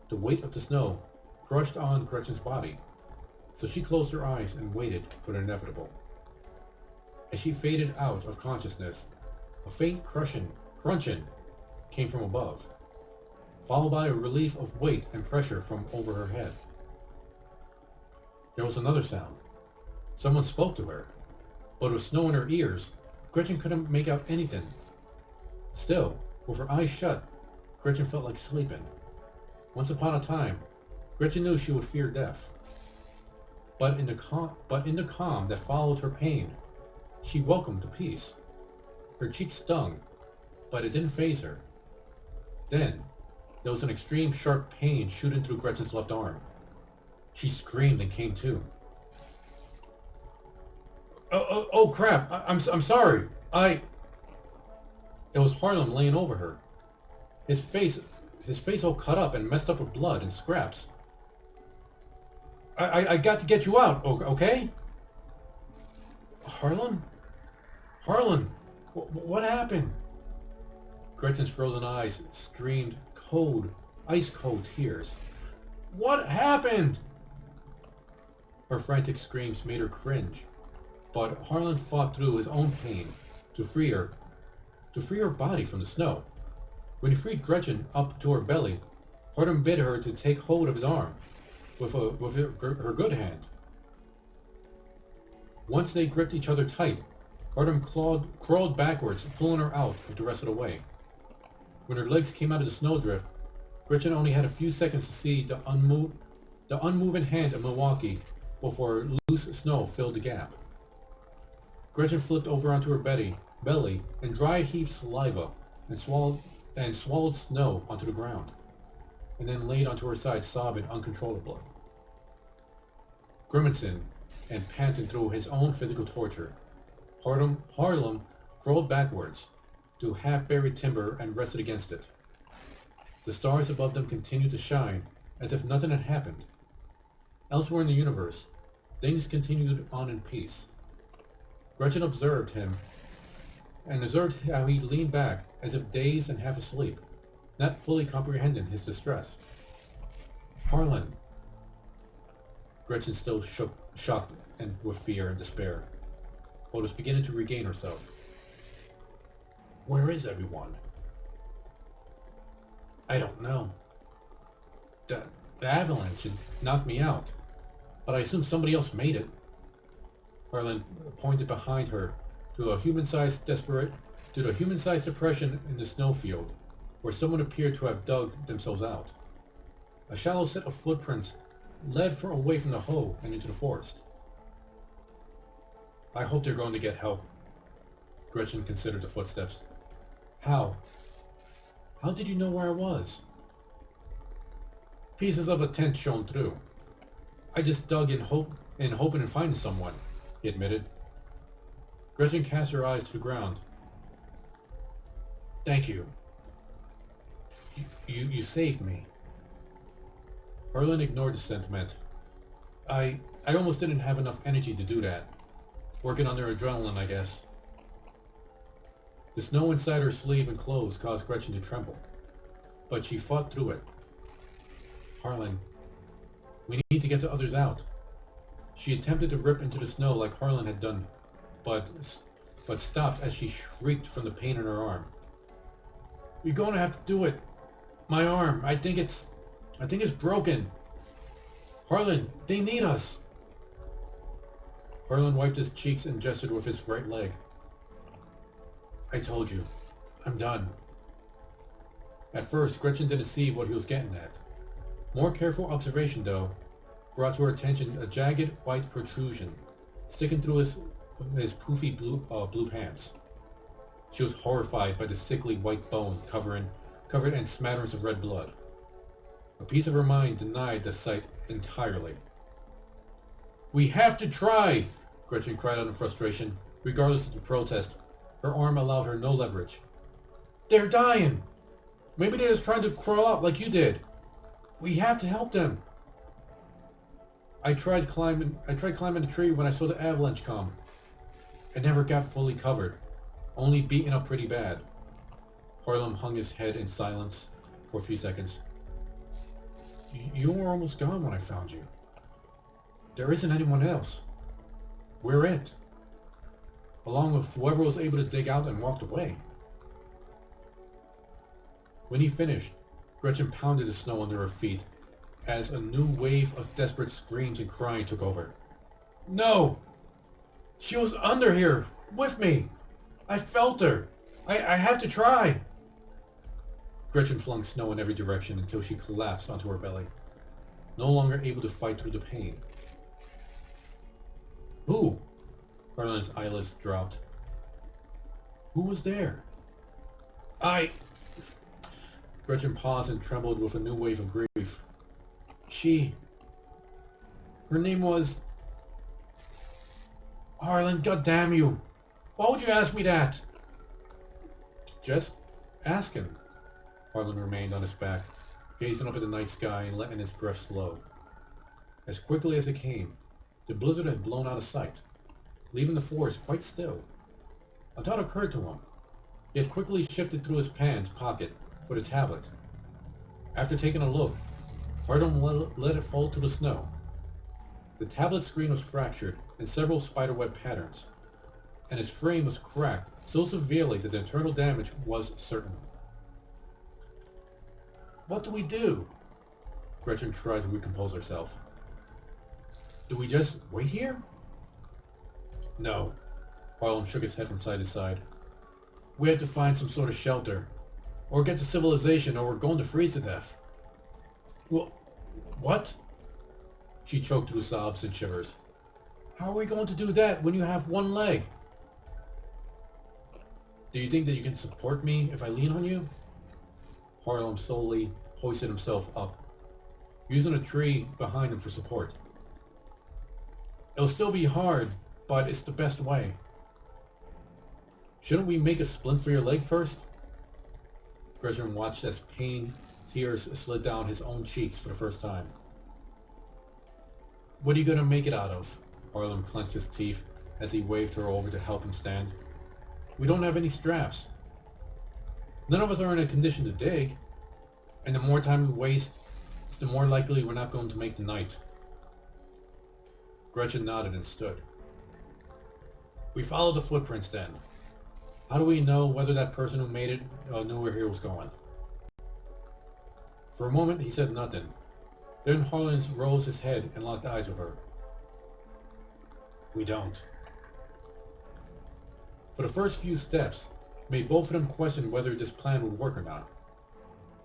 The weight of the snow crushed on Gretchen's body, so she closed her eyes and waited for the inevitable. As she faded out of consciousness, a faint crunching came from above, followed by a relief of weight and pressure from over her head. There was another sound. Someone spoke to her, but with snow in her ears, Gretchen couldn't make out anything. Still, with her eyes shut, Gretchen felt like sleeping. Once upon a time, Gretchen knew she would fear death. But in the calm that followed her pain, she welcomed the peace. Her cheek stung, but it didn't faze her. Then, there was an extreme sharp pain shooting through Gretchen's left arm. She screamed and came to. Oh crap! I'm sorry. It was Harlan laying over her. His face all cut up and messed up with blood and scraps. I got to get you out, okay? Harlan? What happened? Gretchen's frozen eyes streamed cold, ice-cold tears. What happened? Her frantic screams made her cringe, but Harlan fought through his own pain to free her body from the snow. When he freed Gretchen up to her belly, Harlem bid her to take hold of his arm with her good hand. Once they gripped each other tight, Harlem crawled backwards, pulling her out of the rest of the way. When her legs came out of the snowdrift, Gretchen only had a few seconds to see the unmoving hand of Milwaukee before loose snow filled the gap. Gretchen flipped over onto her belly and dry heaved saliva and swallowed snow onto the ground, and then laid onto her side sobbing uncontrollably. Grimacing and panting through his own physical torture, Harlem crawled backwards to half-buried timber and rested against it. The stars above them continued to shine as if nothing had happened. Elsewhere in the universe, things continued on in peace. Gretchen observed him and observed how he leaned back as if dazed and half asleep, not fully comprehending his distress. Harlan! Gretchen still shocked and with fear and despair, but was beginning to regain herself. Where is everyone? I don't know. The avalanche knocked me out, but I assume somebody else made it. Harlan pointed behind her to a human-sized depression in the snowfield, where someone appeared to have dug themselves out. A shallow set of footprints led away from the hoe and into the forest. I hope they're going to get help. Gretchen considered the footsteps. How? How did you know where I was? Pieces of a tent shone through. I just dug in hoping to find someone, he admitted. Gretchen cast her eyes to the ground. Thank you. You saved me. Harlan ignored the sentiment. I almost didn't have enough energy to do that. Working under adrenaline, I guess. The snow inside her sleeve and clothes caused Gretchen to tremble, but she fought through it. Harlan, we need to get the others out. She attempted to rip into the snow like Harlan had done, but stopped as she shrieked from the pain in her arm. You're going to have to do it. My arm, I think it's broken. Harlan, they need us. Harlan wiped his cheeks and gestured with his right leg. I told you, I'm done. At first, Gretchen didn't see what he was getting at. More careful observation, though, brought to her attention a jagged white protrusion sticking through his poofy blue pants. She was horrified by the sickly white bone covered in smatterings of red blood. A piece of her mind denied the sight entirely. We have to try! Gretchen cried out in frustration. Regardless of the protest, her arm allowed her no leverage. They're dying! Maybe they're just trying to crawl out like you did. We have to help them. I tried climbing the tree when I saw the avalanche come. I never got fully covered, only beaten up pretty bad. Harlem hung his head in silence for a few seconds. You were almost gone when I found you. There isn't anyone else. We're it. Along with whoever was able to dig out and walked away. When he finished, Gretchen pounded the snow under her feet as a new wave of desperate screams and crying took over. No! She was under here, with me! I felt her! I have to try! Gretchen flung snow in every direction until she collapsed onto her belly, no longer able to fight through the pain. Who? Harlan's eyelids dropped. Who was there? Gretchen paused and trembled with a new wave of grief. Her name was... Harlan, goddamn you! Why would you ask me that? Just asking. Harlan remained on his back, gazing up at the night sky and letting his breath slow. As quickly as it came, the blizzard had blown out of sight, leaving the forest quite still. A thought occurred to him. He had quickly shifted through his pants pocket for the tablet. After taking a look, Harlan let it fall to the snow. The tablet screen was fractured in several spiderweb patterns, and its frame was cracked so severely that the internal damage was certain. What do we do? Gretchen tried to recompose herself. Do we just wait here? No. Harlem shook his head from side to side. We have to find some sort of shelter. Or get to civilization, or we're going to freeze to death. Well, what? She choked through sobs and shivers. How are we going to do that when you have one leg? Do you think that you can support me if I lean on you? Harlem slowly hoisted himself up, using a tree behind him for support. It'll still be hard, but it's the best way. Shouldn't we make a splint for your leg first? Gretchen watched as tears slid down his own cheeks for the first time. What are you gonna make it out of? Harlem clenched his teeth as he waved her over to help him stand. We don't have any straps. None of us are in a condition to dig, and the more time we waste, the more likely we're not going to make the night. Gretchen nodded and stood. We followed the footprints then. How do we know whether that person who made it knew where he was going? For a moment, he said nothing. Then Harlan rose his head and locked eyes with her. We don't. For the first few steps, made both of them question whether this plan would work or not.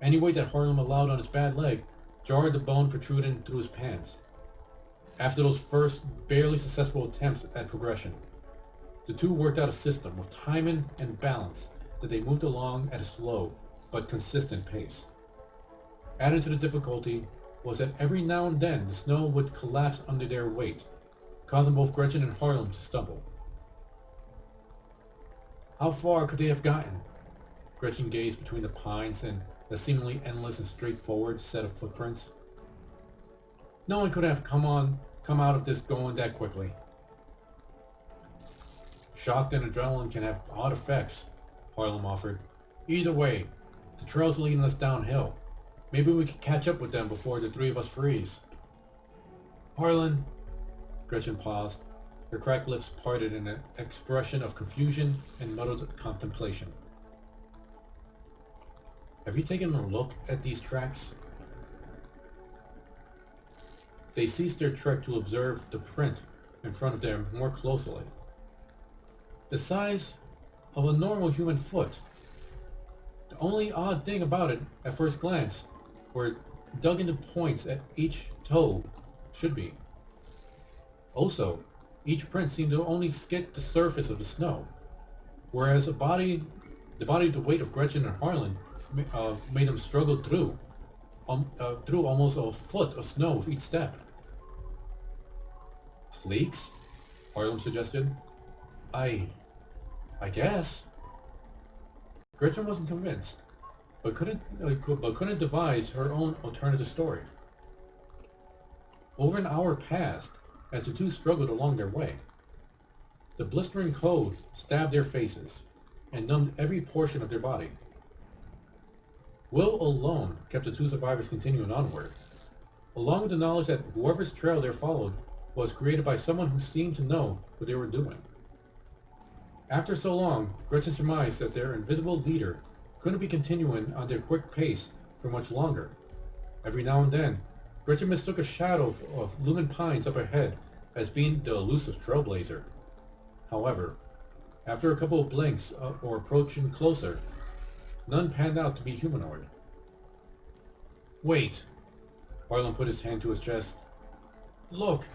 Any weight that Harlem allowed on his bad leg jarred the bone protruding through his pants. After those first, barely successful attempts at progression, the two worked out a system with timing and balance that they moved along at a slow but consistent pace. Added to the difficulty was that every now and then the snow would collapse under their weight, causing both Gretchen and Harlem to stumble. How far could they have gotten? Gretchen gazed between the pines and the seemingly endless and straightforward set of footprints. No one could have come out of this going that quickly. Shock and adrenaline can have odd effects, Harlem offered. Either way, the trail's leading us downhill. Maybe we could catch up with them before the three of us freeze. Harlan, Gretchen paused. Her cracked lips parted in an expression of confusion and muddled contemplation. Have you taken a look at these tracks? They ceased their trek to observe the print in front of them more closely. The size of a normal human foot. The only odd thing about it, at first glance, were dug into points at each toe should be. Also, each print seemed to only skip the surface of the snow, whereas the body of the weight of Gretchen and Harlan made them struggle through almost a foot of snow with each step. Leaks? Harlem suggested. I guess. Gretchen wasn't convinced, but couldn't devise her own alternative story. Over an hour passed as the two struggled along their way. The blistering cold stabbed their faces and numbed every portion of their body. Will alone kept the two survivors continuing onward, along with the knowledge that whoever's trail they followed was created by someone who seemed to know what they were doing. After so long, Gretchen surmised that their invisible leader couldn't be continuing on their quick pace for much longer. Every now and then, Gretchen mistook a shadow of looming pines up ahead as being the elusive trailblazer. However, after a couple of blinks or approaching closer, none panned out to be humanoid. Wait! Harlan put his hand to his chest. Look!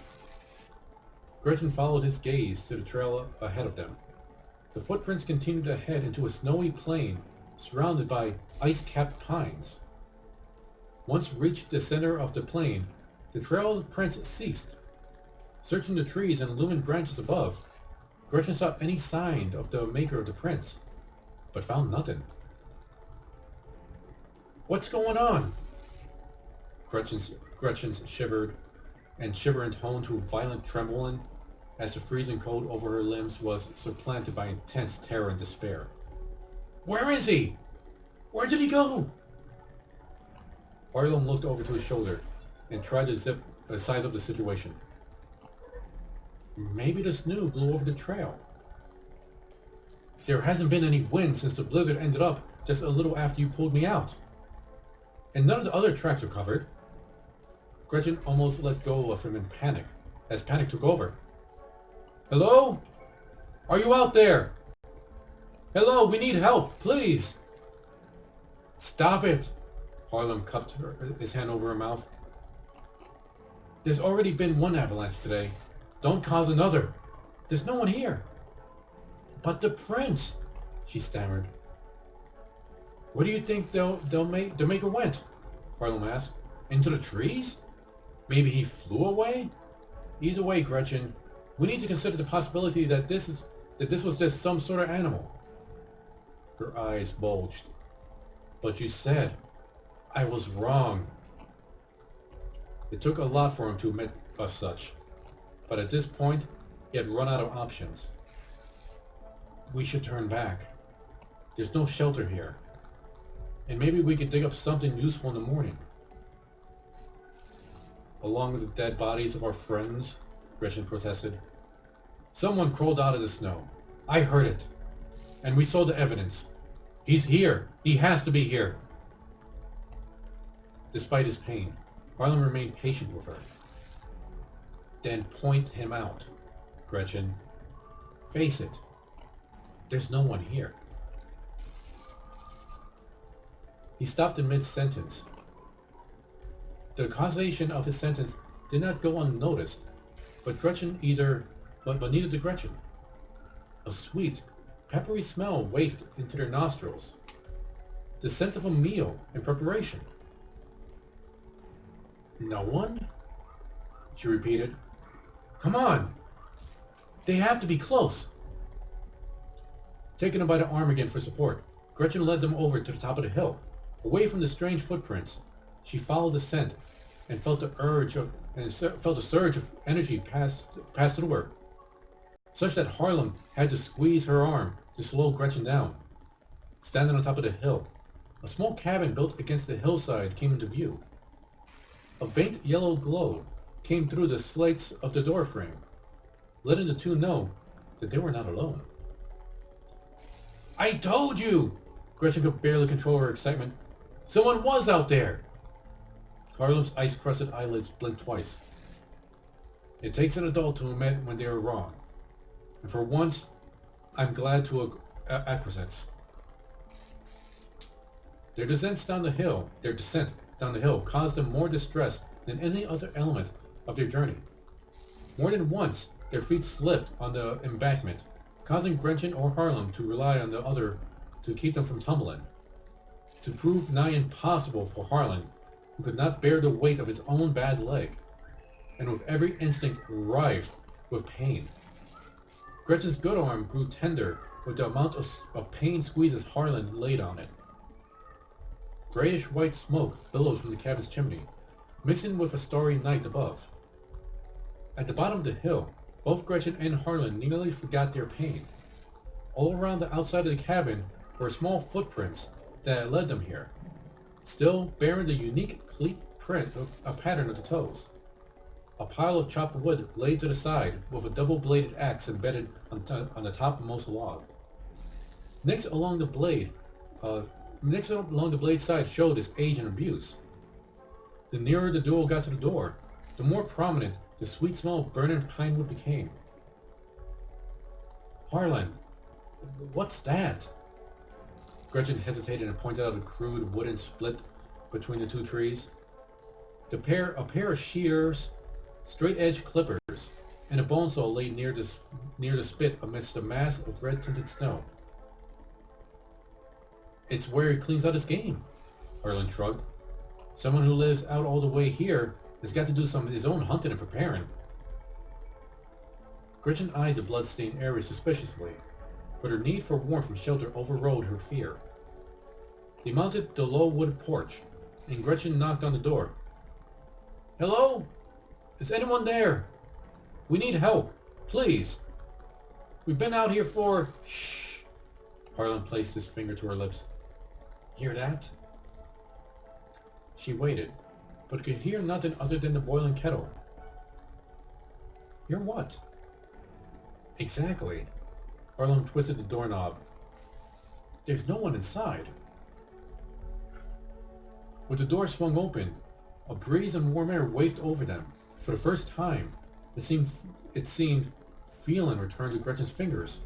Gretchen followed his gaze to the trail ahead of them. The footprints continued ahead into a snowy plain surrounded by ice-capped pines. Once reached the center of the plain, the trail prints ceased. Searching the trees and looming branches above, Gretchen sought any sign of the maker of the prints, but found nothing. What's going on? Gretchen shivered, and shivering toned to violent trembling as the freezing cold over her limbs was supplanted by intense terror and despair. Where is he? Where did he go? Harlem looked over to his shoulder and tried to size up the situation. Maybe the snow blew over the trail. There hasn't been any wind since the blizzard ended up just a little after you pulled me out. And none of the other tracks are covered. Gretchen almost let go of him in panic, as panic took over. Hello? Are you out there? Hello, we need help, please! Stop it! Harlem cupped his hand over her mouth. There's already been one avalanche today. Don't cause another. There's no one here. But the prince, she stammered. Where do you think the maker went? Harlem asked. Into the trees? Maybe he flew away? Either way, Gretchen, we need to consider the possibility that this was just some sort of animal. Her eyes bulged. But you said I was wrong. It took a lot for him to admit as such, but at this point, he had run out of options. We should turn back. There's no shelter here. And maybe we could dig up something useful in the morning. Along with the dead bodies of our friends, Gretchen protested. Someone crawled out of the snow. I heard it. And we saw the evidence. He's here. He has to be here. Despite his pain, Harlem remained patient with her. Then point him out, Gretchen. Face it. There's no one here. He stopped in mid-sentence. The causation of his sentence did not go unnoticed, but neither did Gretchen. A sweet, peppery smell wafted into their nostrils. The scent of a meal in preparation. No one? She repeated. Come on! They have to be close! Taking him by the arm again for support, Gretchen led them over to the top of the hill, away from the strange footprints. She followed the scent and felt a surge of energy pass through her, such that Harlem had to squeeze her arm to slow Gretchen down. Standing on top of the hill, a small cabin built against the hillside came into view. A faint yellow glow came through the slates of the door frame, letting the two know that they were not alone. I told you! Gretchen could barely control her excitement. Someone was out there! Harlem's ice-crusted eyelids blinked twice. It takes an adult to admit when they are wrong. And for once, I'm glad to acquiesce. Their descent down the hill caused them more distress than any other element of their journey. More than once, their feet slipped on the embankment, causing Gretchen or Harlem to rely on the other to keep them from tumbling. To prove nigh impossible for Harlem, who could not bear the weight of his own bad leg, and with every instinct writhed with pain. Gretchen's good arm grew tender with the amount of pain squeezes Harlan laid on it. Grayish-white smoke billowed from the cabin's chimney, mixing with a starry night above. At the bottom of the hill, both Gretchen and Harlan nearly forgot their pain. All around the outside of the cabin were small footprints that had led them here, still bearing the unique cleat print of a pattern of the toes. A pile of chopped wood laid to the side with a double-bladed axe embedded on the topmost log. Next along the blade side showed its age and abuse. The nearer the duo got to the door, the more prominent the sweet smell of burning pine wood became. Harlan, what's that? Gretchen hesitated and pointed out a crude wooden split between the two trees. A pair of shears, straight-edged clippers, and a bone saw lay near the spit amidst a mass of red-tinted snow. It's where he cleans out his game, Harlan shrugged. Someone who lives out all the way here has got to do some of his own hunting and preparing. Gretchen eyed the blood-stained area suspiciously, but her need for warmth and shelter overrode her fear. They mounted the low wood porch, and Gretchen knocked on the door. Hello? Is anyone there? We need help, please. We've been out here for... Shh. Harlan placed his finger to her lips. Hear that? She waited, but could hear nothing other than the boiling kettle. Hear what? Exactly. Harlan twisted the doorknob. There's no one inside. With the door swung open, A breeze and warm air wafted over them. For the first time, it seemed feeling returned to Gretchen's fingers.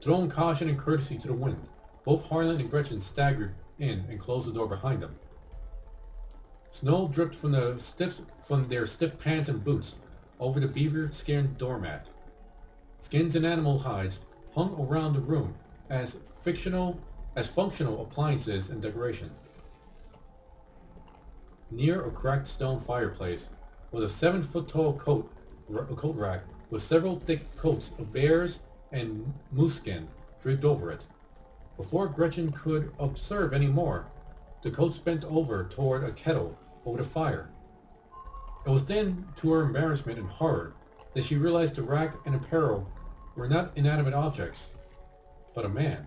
Throwing caution and courtesy to the wind, both Harlan and Gretchen staggered in and closed the door behind them. Snow dripped from their stiff pants and boots over the beaver skin doormat. Skins and animal hides hung around the room as functional appliances and decoration. Near a cracked stone fireplace was a 7-foot tall coat rack with several thick coats of bear's and moose skin draped over it. Before Gretchen could observe any more, the coats bent over toward a kettle over the fire. It was then, to her embarrassment and horror, that she realized the rack and apparel were not inanimate objects, but a man.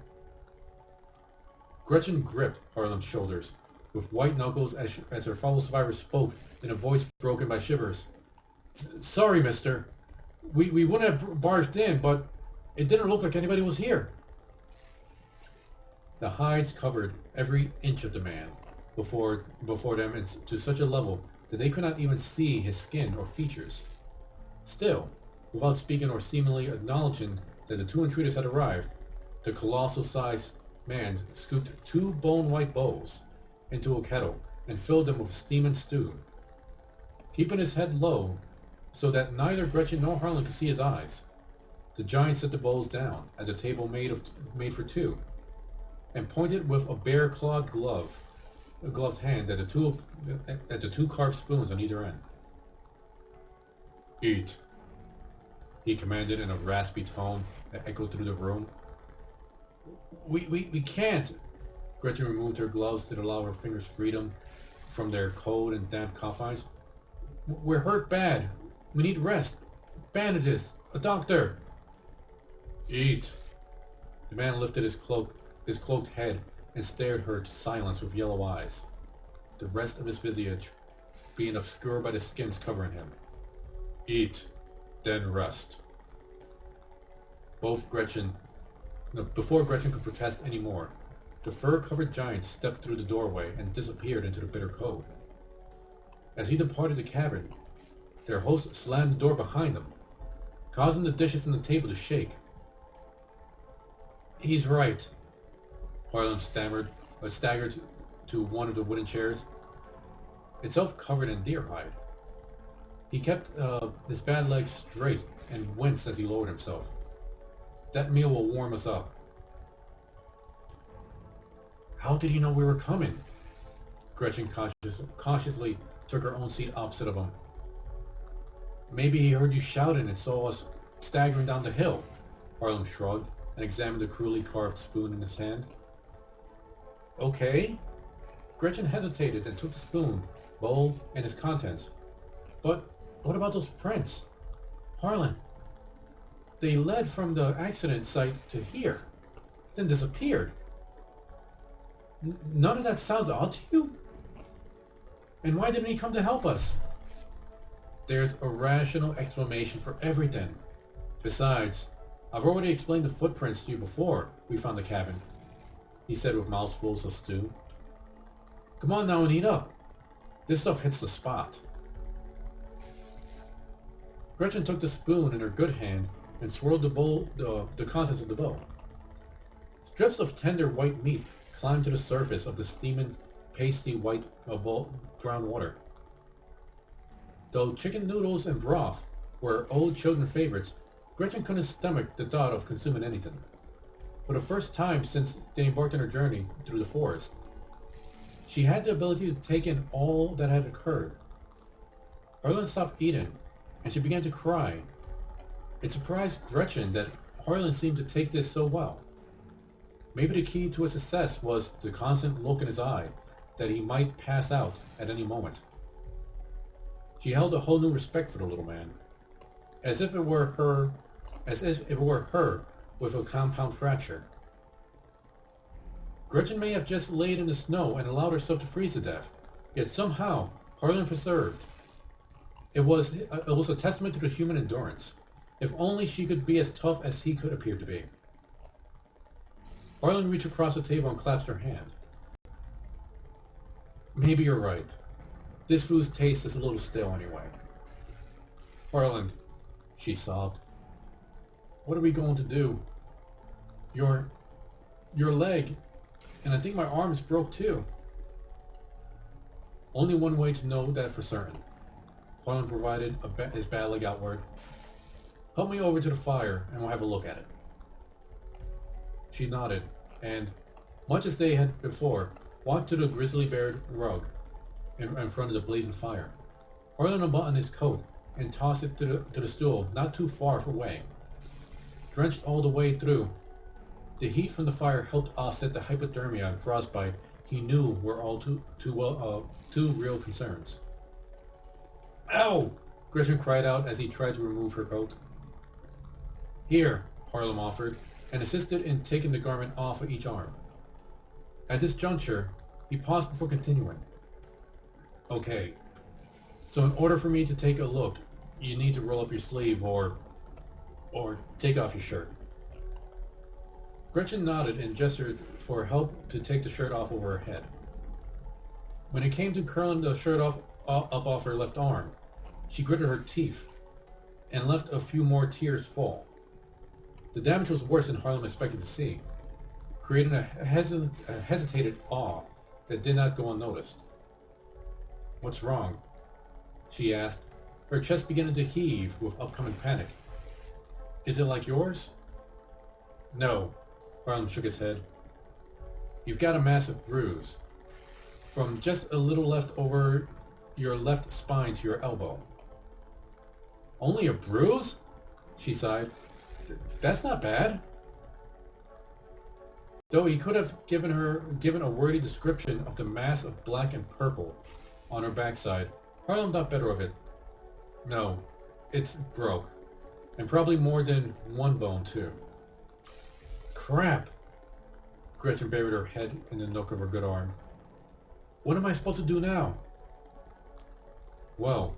Gretchen gripped Harlan's shoulders with white knuckles as her fellow survivor spoke in a voice broken by shivers. "Sorry, mister. We wouldn't have barged in, but it didn't look like anybody was here." The hides covered every inch of the man before them and to such a level that they could not even see his skin or features. Still, without speaking or seemingly acknowledging that the two intruders had arrived, the colossal-sized man scooped 2 bone-white bowls into a kettle and filled them with steaming stew. Keeping his head low so that neither Gretchen nor Harlan could see his eyes, the giant set the bowls down at the table made for 2, and pointed with a bear-clawed gloved hand at the 2 carved spoons on either end. "Eat," he commanded in a raspy tone that echoed through the room. We can't." Gretchen removed her gloves to allow her fingers freedom from their cold and damp confines. "We're hurt bad. We need rest. Bandages. A doctor." "Eat." The man lifted his cloaked head and stared her to silence with yellow eyes, the rest of his visage being obscured by the skins covering him. "Eat, then rest." Before Gretchen could protest any more, the fur-covered giant stepped through the doorway and disappeared into the bitter cold. As he departed the cabin, their host slammed the door behind them, causing the dishes on the table to shake. "He's right," Harlan staggered to one of the wooden chairs, itself covered in deer hide. He kept his bad legs straight and winced as he lowered himself. "That meal will warm us up." "How did he know we were coming?" Gretchen cautiously took her own seat opposite of him. "Maybe he heard you shouting and saw us staggering down the hill." Harlan shrugged and examined the cruelly carved spoon in his hand. "Okay." Gretchen hesitated and took the spoon, bowl, and its contents. "But what about those prints? Harlan, they led from the accident site to here, then disappeared. None of that sounds odd to you? And why didn't he come to help us?" "There's a rational explanation for everything. Besides, I've already explained the footprints to you before we found the cabin," he said with mouthfuls of stew. "Come on now and eat up. This stuff hits the spot." Gretchen took the spoon in her good hand and swirled the contents of the bowl. Strips of tender white meat climbed to the surface of the steaming, pasty white brown water. Though chicken noodles and broth were old children favorites, Gretchen couldn't stomach the thought of consuming anything. For the first time since they embarked on her journey through the forest, she had the ability to take in all that had occurred. Harlan stopped eating, and she began to cry. It surprised Gretchen that Harlan seemed to take this so well. Maybe the key to his success was the constant look in his eye that he might pass out at any moment. She held a whole new respect for the little man, as if it were her with a compound fracture. Gretchen may have just laid in the snow and allowed herself to freeze to death, yet somehow Harlan persevered. It was a testament to the human endurance. If only she could be as tough as he could appear to be. Harlan reached across the table and clasped her hand. "Maybe you're right. This food's taste is a little stale anyway. Harlan, she sobbed. What are we going to do? Your leg, and I think my arm is broke too. Only one way to know that for certain. Harlan provided his bad leg outward. Help me over to the fire and we'll have a look at it. She nodded, and, much as they had before, walked to the grizzly bear rug in front of the blazing fire. Harlan unbuttoned his coat and tossed it to the stool not too far away. Drenched all the way through, the heat from the fire helped offset the hypothermia and frostbite he knew were all too real concerns. Ow! Gretchen cried out as he tried to remove her coat. Here, Harlan offered, and assisted in taking the garment off of each arm. At this juncture, he paused before continuing. Okay, so in order for me to take a look, you need to roll up your sleeve or take off your shirt. Gretchen nodded and gestured for help to take the shirt off over her head. When it came to curling the shirt up off her left arm, she gritted her teeth and left a few more tears fall. The damage was worse than Harlan expected to see, creating a hesitated awe that did not go unnoticed. What's wrong? She asked, her chest beginning to heave with upcoming panic. Is it like yours? No, Harlan shook his head. You've got a massive bruise, from just a little left over your left spine to your elbow. Only a bruise? She sighed. That's not bad. Though he could have given a wordy description of the mass of black and purple on her backside, Harlan thought better of it. No, it's broke, and probably more than one bone too. Crap! Gretchen buried her head in the nook of her good arm. What am I supposed to do now? Well,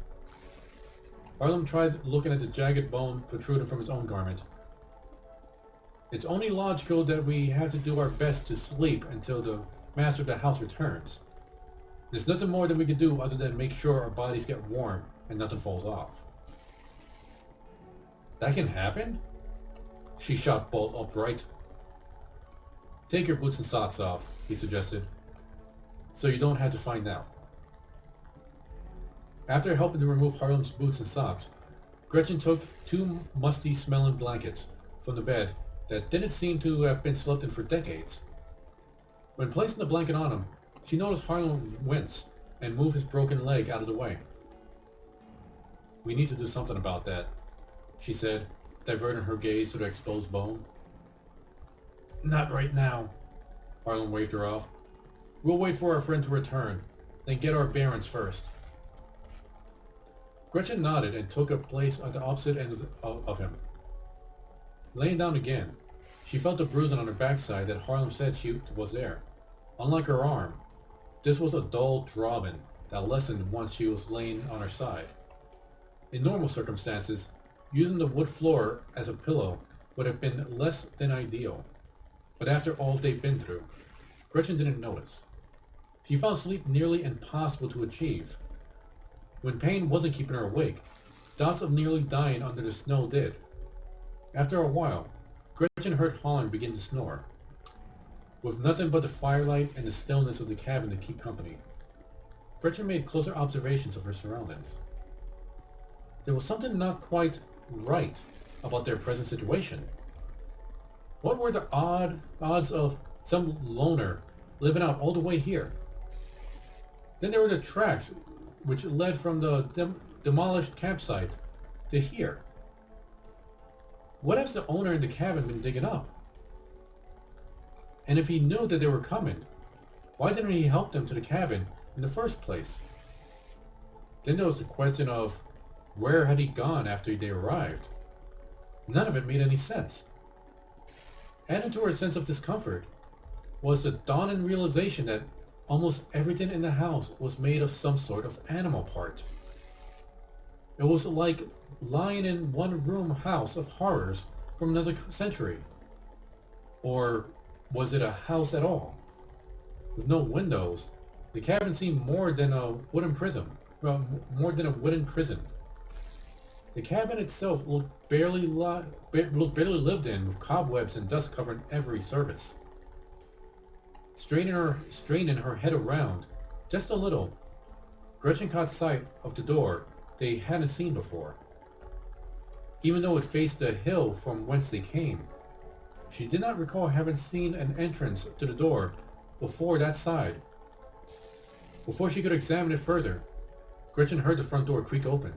Harlan tried looking at the jagged bone protruding from his own garment. It's only logical that we have to do our best to sleep until the master of the house returns. There's nothing more that we can do other than make sure our bodies get warm and nothing falls off. That can happen? She shot bolt upright. Take your boots and socks off, he suggested, so you don't have to find out. After helping to remove Harlan's boots and socks, Gretchen took two musty-smelling blankets from the bed that didn't seem to have been slept in for decades. When placing the blanket on him, she noticed Harlan wince and move his broken leg out of the way. We need to do something about that, she said, diverting her gaze to the exposed bone. Not right now, Harlan waved her off. We'll wait for our friend to return, then get our bearings first. Gretchen nodded and took a place at the opposite end of him. Laying down again, she felt the bruising on her backside that Harlan said was there. Unlike her arm, this was a dull throbbing that lessened once she was laying on her side. In normal circumstances, using the wood floor as a pillow would have been less than ideal. But after all they'd been through, Gretchen didn't notice. She found sleep nearly impossible to achieve. When pain wasn't keeping her awake, thoughts of nearly dying under the snow did. After a while, Gretchen heard Harlan begin to snore, with nothing but the firelight and the stillness of the cabin to keep company. Gretchen made closer observations of her surroundings. There was something not quite right about their present situation. What were the odds of some loner living out all the way here? Then there were the tracks which led from the demolished campsite to here. What has the owner in the cabin been digging up? And if he knew that they were coming, why didn't he help them to the cabin in the first place? Then there was the question of where had he gone after they arrived? None of it made any sense. Added to her sense of discomfort was the dawning realization that almost everything in the house was made of some sort of animal part. It was like lying in one room house of horrors from another century. Or was it a house at all? With no windows, the cabin seemed more than a wooden prison. more than a wooden prison. The cabin itself looked barely lived in, with cobwebs and dust covering every surface. Straining her head around, just a little, Gretchen caught sight of the door they hadn't seen before. Even though it faced the hill from whence they came, she did not recall having seen an entrance to the door before that side. Before she could examine it further, Gretchen heard the front door creak open.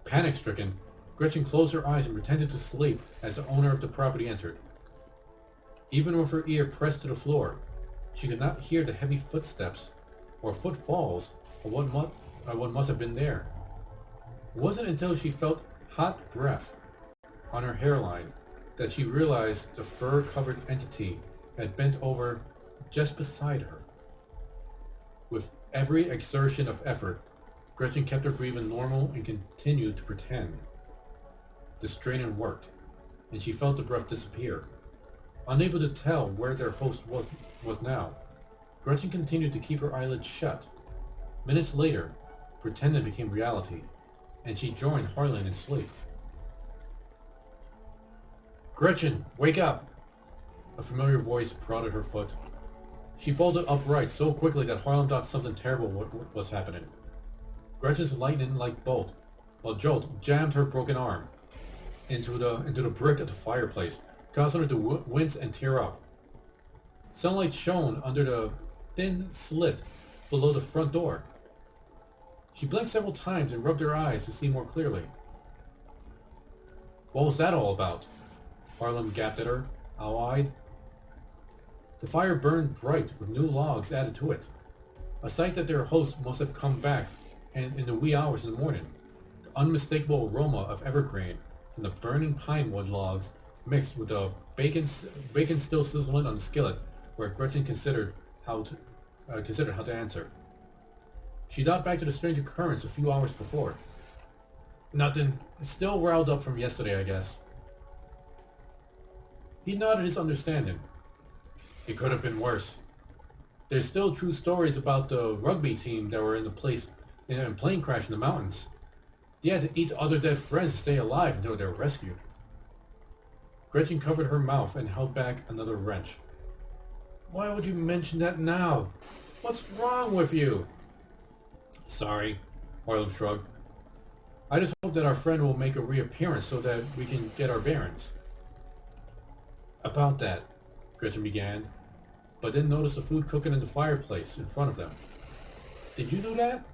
Panic-stricken, Gretchen closed her eyes and pretended to sleep as the owner of the property entered. Even with her ear pressed to the floor, she could not hear the heavy footsteps or footfalls of what must have been there. It wasn't until she felt hot breath on her hairline that she realized the fur-covered entity had bent over just beside her. With every exertion of effort, Gretchen kept her breathing normal and continued to pretend. The straining worked, and she felt the breath disappear. Unable to tell where their host was now, Gretchen continued to keep her eyelids shut. Minutes later, pretending became reality, and she joined Harlan in sleep. "Gretchen, wake up!" A familiar voice prodded her foot. She bolted upright so quickly that Harlan thought something terrible was happening. Gretchen's lightning-like jolt jammed her broken arm into the brick of the fireplace, causing her to wince and tear up. Sunlight shone under the thin slit below the front door. She blinked several times and rubbed her eyes to see more clearly. "What was that all about?" Harlan gasped at her, owl-eyed. The fire burned bright with new logs added to it, a sight that their host must have come back and in the wee hours of the morning. The unmistakable aroma of evergreen from the burning pine wood logs mixed with the bacon still sizzling on the skillet where Gretchen considered how to answer. She thought back to the strange occurrence a few hours before. "Nothing. It's still riled up from yesterday, I guess." He nodded his understanding. "It could have been worse. There's still true stories about the rugby team that were in a plane crash in the mountains. They had to eat other dead friends to stay alive until they were rescued." Gretchen covered her mouth and held back another wrench. "Why would you mention that now? What's wrong with you?" "Sorry," Harlan shrugged. "I just hope that our friend will make a reappearance so that we can get our bearings." "About that," Gretchen began, but then noticed the food cooking in the fireplace in front of them. "Did you do that?"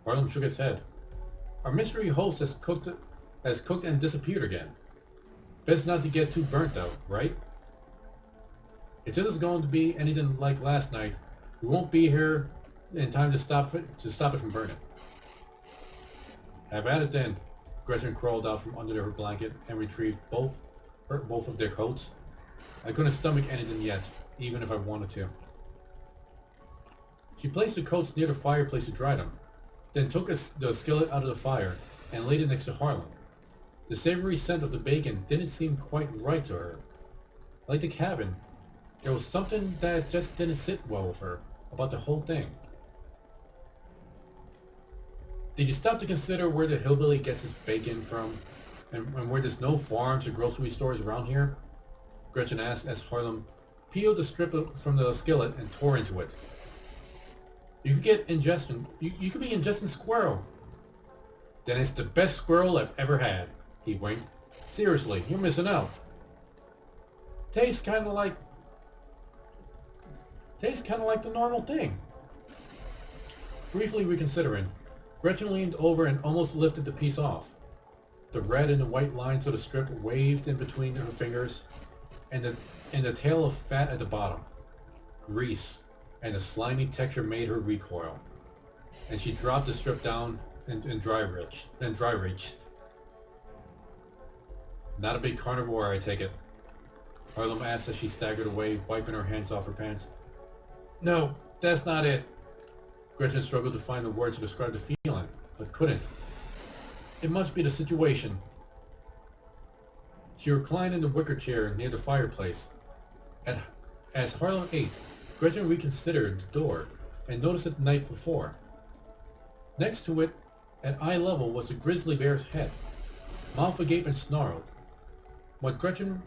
Harlan shook his head. "Our mystery host has cooked and disappeared again. Best not to get too burnt out, right? If this is going to be anything like last night, we won't be here in time to stop it from burning." "Have at it then." Gretchen crawled out from under her blanket and retrieved both of their coats. "I couldn't stomach anything yet, even if I wanted to." She placed the coats near the fireplace to dry them, then took the skillet out of the fire and laid it next to Harlan. The savory scent of the bacon didn't seem quite right to her. Like the cabin, there was something that just didn't sit well with her about the whole thing. "Did you stop to consider where the hillbilly gets his bacon from, and where there's no farms or grocery stores around here?" Gretchen asked as Harlan peeled the strip from the skillet and tore into it. You could be ingesting squirrel." "Then it's the best squirrel I've ever had," he winked. "Seriously, you're missing out. Tastes kind of like the normal thing." Briefly reconsidering, Gretchen leaned over and almost lifted the piece off. The red and the white lines of the strip waved in between her fingers, and the tail of fat at the bottom. Grease and the slimy texture made her recoil, and she dropped the strip down and dry reached. "Not a big carnivore, I take it?" Harlan asked as she staggered away, wiping her hands off her pants. "No, that's not it." Gretchen struggled to find the words to describe the feeling, but couldn't. "It must be the situation." She reclined in the wicker chair near the fireplace. As Harlan ate, Gretchen reconsidered the door and noticed it the night before. Next to it, at eye level, was the grizzly bear's head, mouth agape and snarled. What Gretchen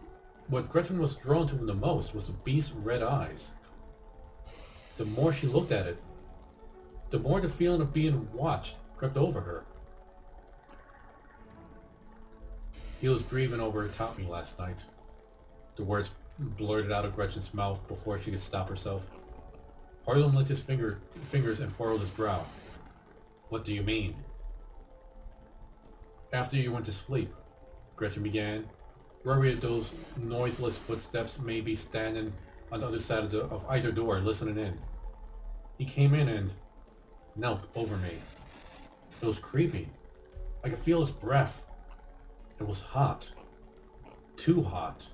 was drawn to the most was the beast's red eyes. The more she looked at it, the more the feeling of being watched crept over her. He was grieving over Tommy last night. The words blurted out of Gretchen's mouth before she could stop herself. Harlan licked his fingers and furrowed his brow. What do you mean? After you went to sleep, Gretchen began, worried those noiseless footsteps may be standing on the other side of either door, listening in. He came in and knelt over me. It was creepy. I could feel his breath. It was hot. Too hot.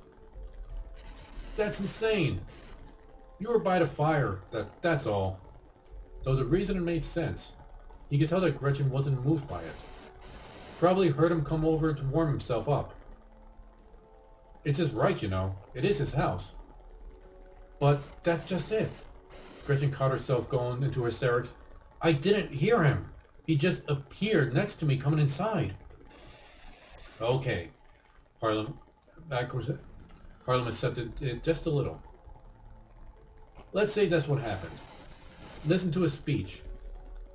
That's insane. You were by the fire, that's all. Though the reason it made sense. You could tell that Gretchen wasn't moved by it. Probably heard him come over to warm himself up. It's his right, you know. It is his house. But that's just it. Gretchen caught herself going into hysterics. I didn't hear him. He just appeared next to me coming inside. Okay. Harlan accepted it just a little. Let's say that's what happened. Listen to his speech.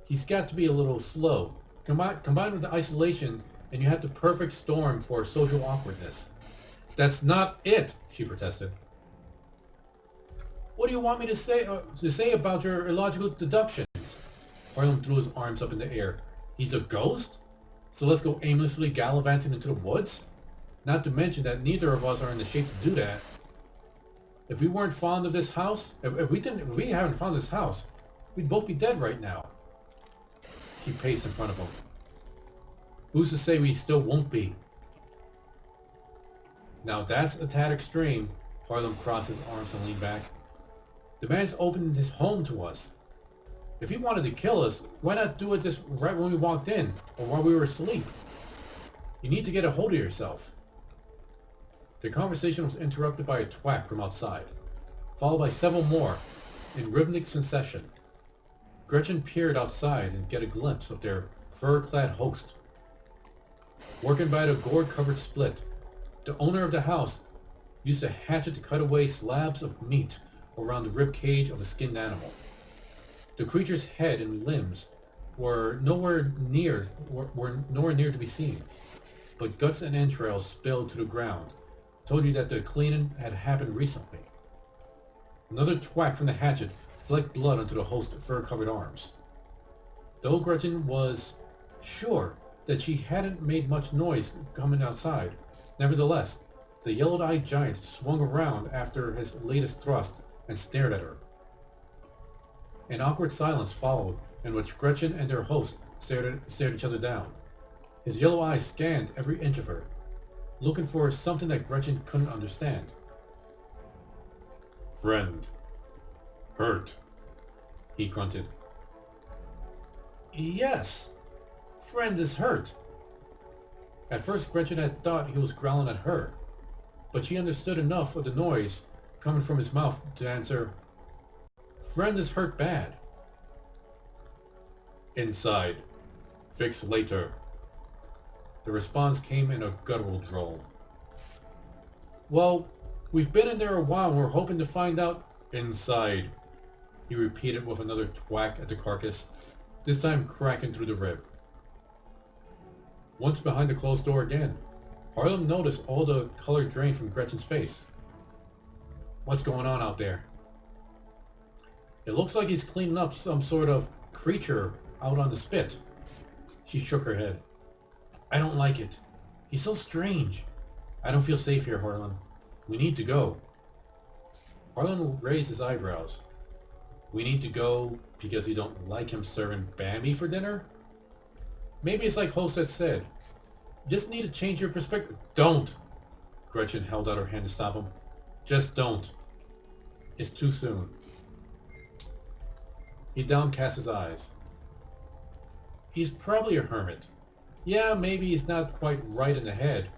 He's got to be a little slow. Combined with the isolation, and you have the perfect storm for social awkwardness. That's not it, she protested. What do you want me to say about your illogical deductions? Harlan threw his arms up in the air. He's a ghost? So let's go aimlessly gallivanting into the woods? Not to mention that neither of us are in the shape to do that. If we weren't fond of this house, if we haven't found this house, we'd both be dead right now. She paced in front of him. Who's to say we still won't be? Now that's a tad extreme. Harlan crossed his arms and leaned back. The man's opened his home to us. If he wanted to kill us, why not do it just right when we walked in, or while we were asleep? You need to get a hold of yourself. The conversation was interrupted by a thwack from outside, followed by several more, in rhythmic succession. Gretchen peered outside and get a glimpse of their fur-clad host. Working by the gourd-covered split, the owner of the house used a hatchet to cut away slabs of meat around the rib cage of a skinned animal. The creature's head and limbs were nowhere near to be seen, but guts and entrails spilled to the ground told you that the cleaning had happened recently. Another thwack from the hatchet flecked blood onto the host's fur-covered arms. Though Gretchen was sure that she hadn't made much noise coming outside, nevertheless, the yellow-eyed giant swung around after his latest thrust and stared at her. An awkward silence followed, in which Gretchen and their host stared each other down. His yellow eyes scanned every inch of her, looking for something that Gretchen couldn't understand. Friend. Hurt. He grunted. Yes. Friend is hurt. At first Gretchen had thought he was growling at her, but she understood enough of the noise coming from his mouth to answer, Friend is hurt bad. Inside. Fix later. The response came in a guttural drawl. Well, we've been in there a while and we're hoping to find out. Inside. He repeated with another thwack at the carcass, this time cracking through the rib. Once behind the closed door again, Harlan noticed all the color drained from Gretchen's face. What's going on out there? It looks like he's cleaning up some sort of creature out on the spit. She shook her head. I don't like it. He's so strange. I don't feel safe here, Harlan. We need to go. Harlan raised his eyebrows. We need to go because you don't like him serving Bambi for dinner? Maybe it's like Host had said. You just need to change your perspective. Don't! Gretchen held out her hand to stop him. Just don't. It's too soon. He downcast his eyes. He's probably a hermit. Yeah, maybe he's not quite right in the head,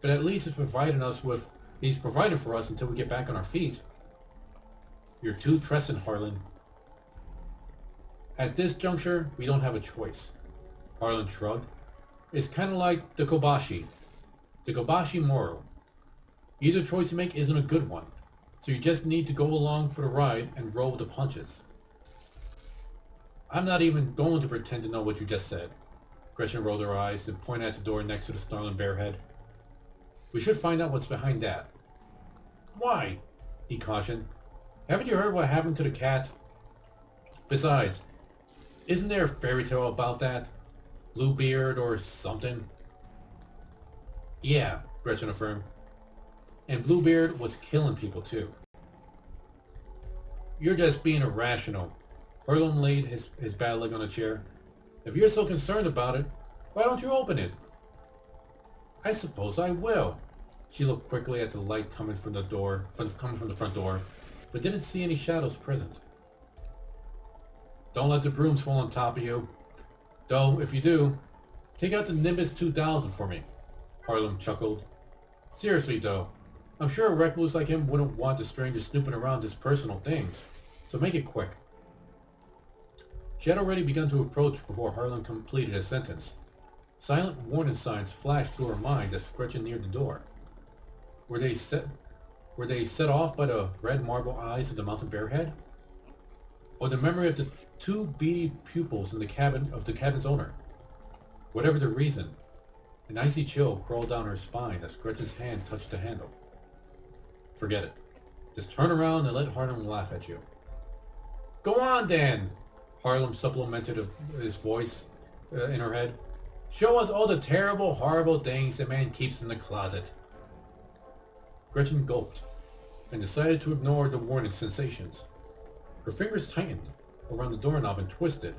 but at least he's providing for us until we get back on our feet. You're too trusting, Harlan. At this juncture, we don't have a choice. Harlan shrugged. It's kind of like the Kobashi. The Kobashi moral. Either choice you make isn't a good one, so you just need to go along for the ride and roll with the punches. I'm not even going to pretend to know what you just said. Gretchen rolled her eyes and pointed at the door next to the snarling bear head. We should find out what's behind that. Why? He cautioned. Haven't you heard what happened to the cat? Besides, isn't there a fairy tale about that? Bluebeard or something? Yeah, Gretchen affirmed. And Bluebeard was killing people too. You're just being irrational. Harlan laid his bad leg on a chair. If you're so concerned about it, why don't you open it? I suppose I will. She looked quickly at the light coming from the front door, but didn't see any shadows present. Don't let the brooms fall on top of you. Though, if you do, take out the Nimbus 2000 for me. Harlan chuckled. Seriously, though, I'm sure a recluse like him wouldn't want a stranger snooping around his personal things, so make it quick. She had already begun to approach before Harlan completed his sentence. Silent warning signs flashed through her mind as Gretchen neared the door. Were they set off by the red marble eyes of the mountain bear head? Or the memory of the two beady pupils in the cabin's owner? Whatever the reason, an icy chill crawled down her spine as Gretchen's hand touched the handle. Forget it. Just turn around and let Harlan laugh at you. Go on, Dan! Harlan supplemented his voice in her head. Show us all the terrible, horrible things a man keeps in the closet. Gretchen gulped and decided to ignore the warning sensations. Her fingers tightened around the doorknob and twisted.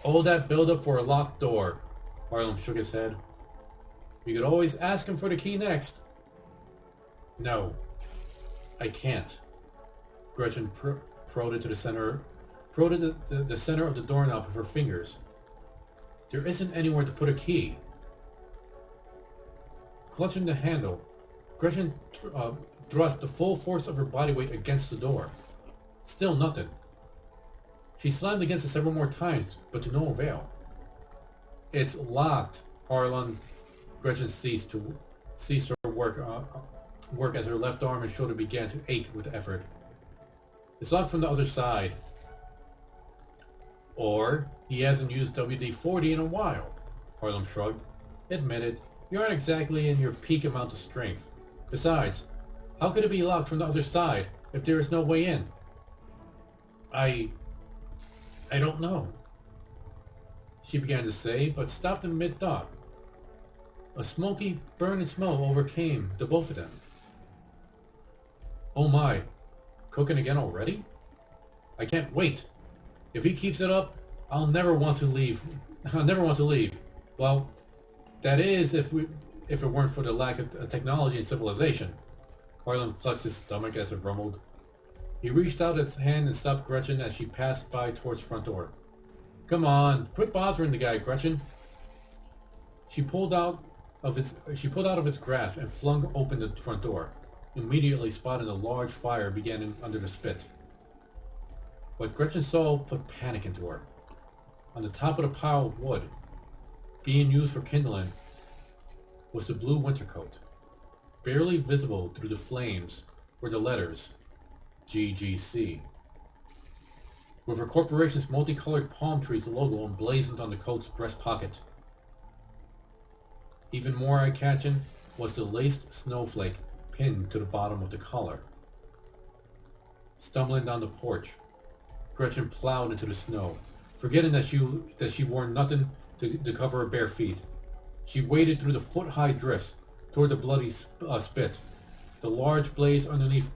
All that build-up for a locked door. Harlan shook his head. You could always ask him for the key next. No, I can't. Gretchen prodded the center of the doorknob with her fingers. There isn't anywhere to put a key. Clutching the handle, Gretchen thrust the full force of her body weight against the door. Still nothing. She slammed against it several more times, but to no avail. It's locked, Harlan. Gretchen ceased her work as her left arm and shoulder began to ache with effort. It's locked from the other side. Or he hasn't used WD-40 in a while. Harlan shrugged. Admitted, you aren't exactly in your peak amount of strength. Besides, how could it be locked from the other side if there is no way in? I don't know. She began to say, but stopped in mid-thought. A smoky, burning smell overcame the both of them. Oh my, cooking again already? I can't wait. If he keeps it up, I'll never want to leave. Well, that is if it weren't for the lack of technology and civilization. Harlan clutched his stomach as it rumbled. He reached out his hand and stopped Gretchen as she passed by towards the front door. Come on, quit bothering the guy, Gretchen. She pulled out of his grasp and flung open the front door, immediately spotting a large fire beginning under the spit. What Gretchen saw put panic into her. On the top of the pile of wood, being used for kindling, was the blue winter coat. Barely visible through the flames were the letters GGC, with her corporation's multicolored palm trees logo emblazoned on the coat's breast pocket. Even more eye-catching was the laced snowflake pinned to the bottom of the collar. Stumbling down the porch, Gretchen plowed into the snow, forgetting that she wore nothing to cover her bare feet. She waded through the foot-high drifts toward the bloody spit, the large blaze underneath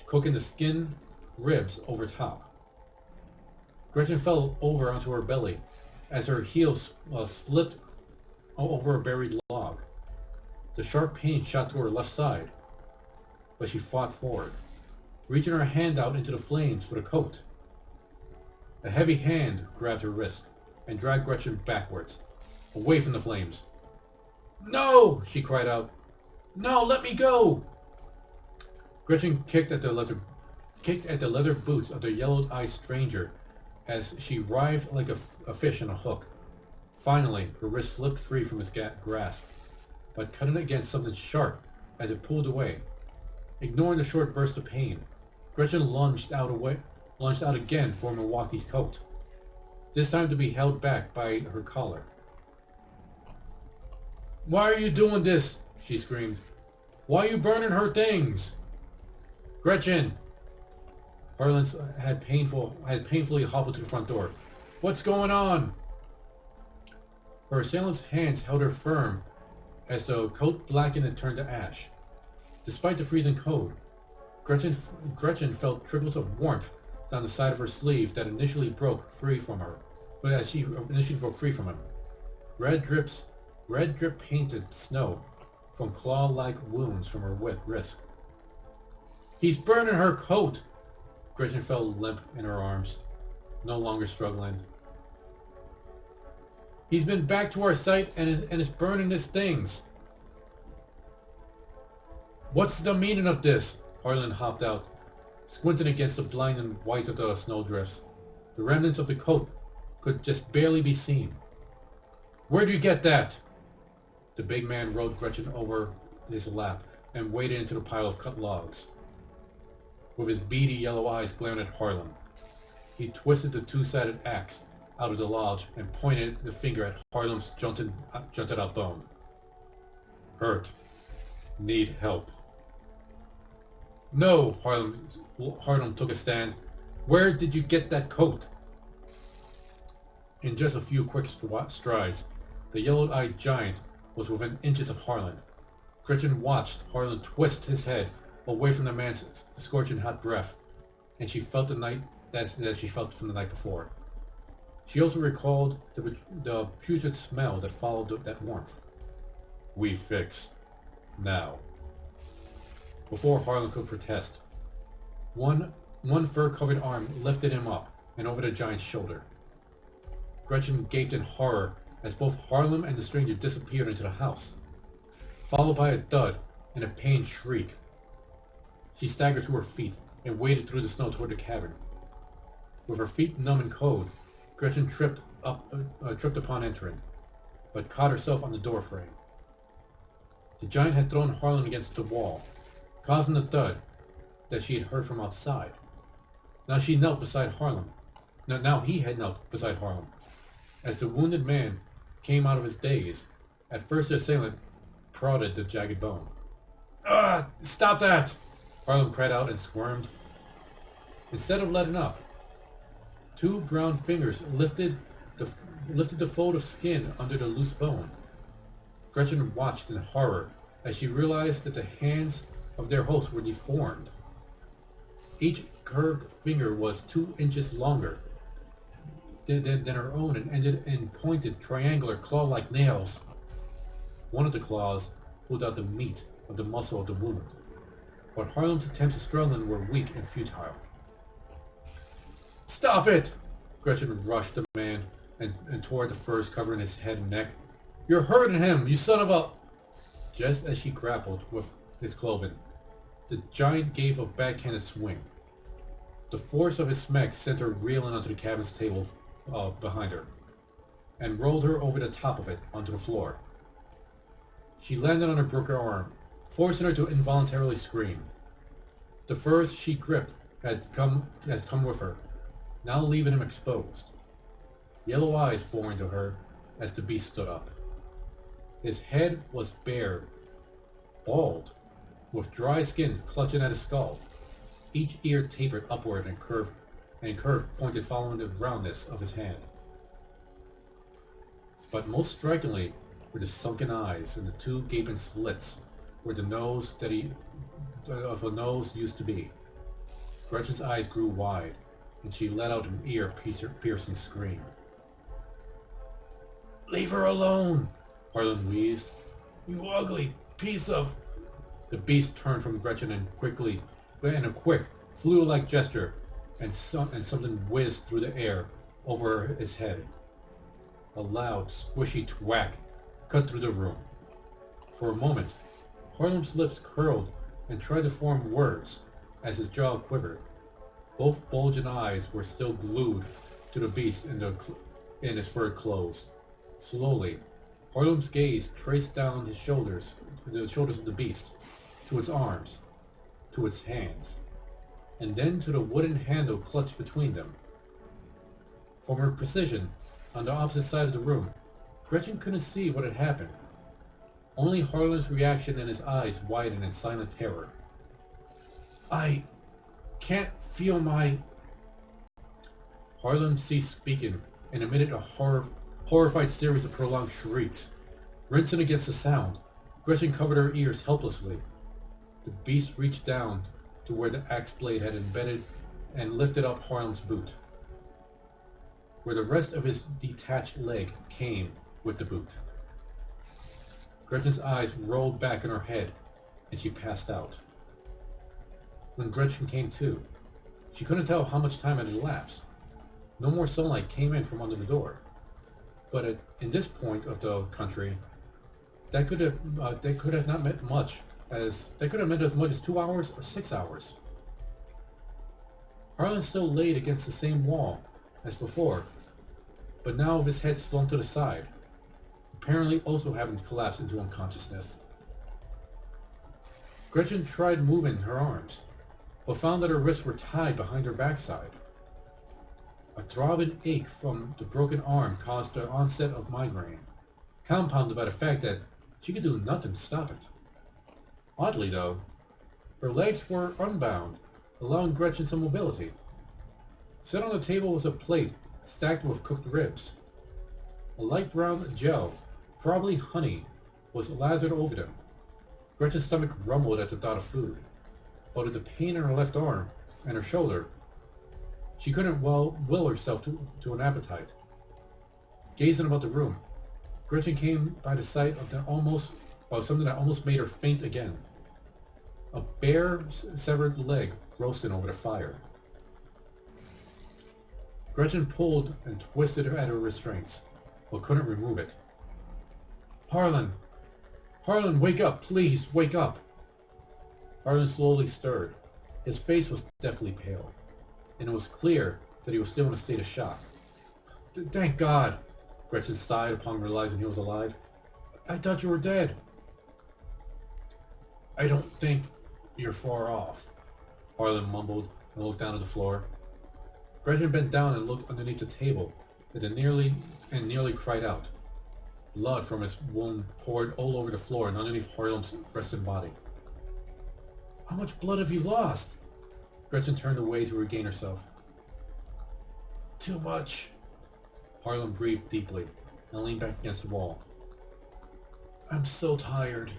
cooking the skin ribs over top. Gretchen fell over onto her belly as her heels slipped over a buried log. The sharp pain shot through her left side, but she fought forward, reaching her hand out into the flames for the coat. A heavy hand grabbed her wrist and dragged Gretchen backwards, away from the flames. No! She cried out. No, let me go! Gretchen kicked at the leather boots of the yellow-eyed stranger as she writhed like a fish on a hook, Finally, her wrist slipped free from his grasp, but cutting against something sharp as it pulled away. Ignoring the short burst of pain, Gretchen lunged out again for Milwaukee's coat, this time to be held back by her collar. "Why are you doing this?" she screamed. "Why are you burning her things?" "Gretchen!" Harlan had painfully hobbled to the front door. "What's going on?" Her assailant's hands held her firm as the coat blackened and turned to ash. Despite the freezing cold, Gretchen felt trickles of warmth down the side of her sleeve that initially broke free from her. But as she initially broke free from him, red drip painted snow from claw-like wounds from her wrist. "He's burning her coat!" Gretchen fell limp in her arms, no longer struggling. "He's been back to our site and is burning his things." "What's the meaning of this?" Harlan hopped out, squinting against the blinding white of the snowdrifts. The remnants of the coat could just barely be seen. "Where do you get that?" The big man rolled Gretchen over his lap and waded into the pile of cut logs. With his beady yellow eyes glaring at Harlan, he twisted the two-sided axe out of the lodge and pointed the finger at Harlan's junted out bone. "Hurt. Need help." "No," Harlan took a stand. "Where did you get that coat?" In just a few quick strides, the yellow-eyed giant was within inches of Harlan. Gretchen watched Harlan twist his head away from the man's scorching hot breath, and she felt the night that she felt from the night before. She also recalled the putrid smell that followed that warmth. "We fix. Now." Before Harlan could protest, one fur-covered arm lifted him up and over the giant's shoulder. Gretchen gaped in horror as both Harlan and the stranger disappeared into the house, followed by a thud and a pained shriek. She staggered to her feet and waded through the snow toward the cabin. With her feet numb and cold, Gretchen tripped upon entering, but caught herself on the doorframe. The giant had thrown Harlan against the wall, causing the thud that she had heard from outside. Now he had knelt beside Harlan, as the wounded man came out of his daze. At first the assailant prodded the jagged bone. "Ah! Stop that!" Harlan cried out and squirmed. Instead of letting up, two brown fingers lifted the fold of skin under the loose bone. Gretchen watched in horror as she realized that the hands of their host were deformed. Each curved finger was 2 inches longer than her own and ended in pointed, triangular, claw-like nails. One of the claws pulled out the meat of the muscle of the wound, but Harlan's attempts at struggling were weak and futile. "Stop it!" Gretchen rushed the man and tore at the furs covering his head and neck. "You're hurting him, you son of a—" Just as she grappled with his clothing, the giant gave a backhanded swing. The force of his smack sent her reeling onto the cabin's table behind her, and rolled her over the top of it onto the floor. She landed on her broken arm, forcing her to involuntarily scream. The furs she gripped had come with her, now leaving him exposed. Yellow eyes bore into her as the beast stood up. His head was bare, bald, with dry skin clutching at his skull. Each ear tapered upward and curved pointed following the roundness of his hand. But most strikingly were the sunken eyes and the 2 gaping slits where the nose of a nose used to be. Gretchen's eyes grew wide, and she let out an ear-piercing scream. "Leave her alone!" Harlan wheezed. "You ugly piece of—" The beast turned from Gretchen and in a quick, fluid-like gesture, and something whizzed through the air over his head. A loud, squishy thwack cut through the room. For a moment, Harlan's lips curled and tried to form words as his jaw quivered. Both bulging eyes were still glued to the beast in his furred clothes. Slowly, Harlem's gaze traced down his shoulders, the shoulders of the beast, to its arms, to its hands, and then to the wooden handle clutched between them. From her position, on the opposite side of the room, Gretchen couldn't see what had happened. Only Harlan's reaction and his eyes widened in silent terror. I can't feel my... Harlan ceased speaking and emitted a horrified series of prolonged shrieks. Rinsing against the sound, Gretchen covered her ears helplessly. The beast reached down to where the axe blade had embedded and lifted up Harlan's boot, where the rest of his detached leg came with the boot. Gretchen's eyes rolled back in her head, and she passed out. When Gretchen came to, she couldn't tell how much time had elapsed. No more sunlight came in from under the door. But in this point of the country, that could have not meant much, as that could have meant as much as 2 hours or 6 hours. Harlan still laid against the same wall as before, but now with his head slung to the side, apparently also having collapsed into unconsciousness. Gretchen tried moving her arms, but found that her wrists were tied behind her backside. A throbbing ache from the broken arm caused the onset of migraine, compounded by the fact that she could do nothing to stop it. Oddly though, her legs were unbound, allowing Gretchen some mobility. Set on the table was a plate stacked with cooked ribs. A light brown gel, probably honey, was lathered over them. Gretchen's stomach rumbled at the thought of food, but with the pain in her left arm and her shoulder, she couldn't will herself to an appetite. Gazing about the room, Gretchen came by the sight of something that almost made her faint again. A bare, severed leg roasting over the fire. Gretchen pulled and twisted at her restraints, but couldn't remove it. Harlan! Harlan, wake up! Please, wake up! Harlan slowly stirred. His face was deathly pale, and it was clear that he was still in a state of shock. Thank God! Gretchen sighed upon realizing he was alive. I thought you were dead. I don't think you're far off, Harlan mumbled and looked down at the floor. Gretchen bent down and looked underneath the table, and nearly cried out. Blood from his wound poured all over the floor and underneath Harlan's resting body. How much blood have you lost? Gretchen turned away to regain herself. Too much. Harlan breathed deeply and leaned back against the wall. I'm so tired.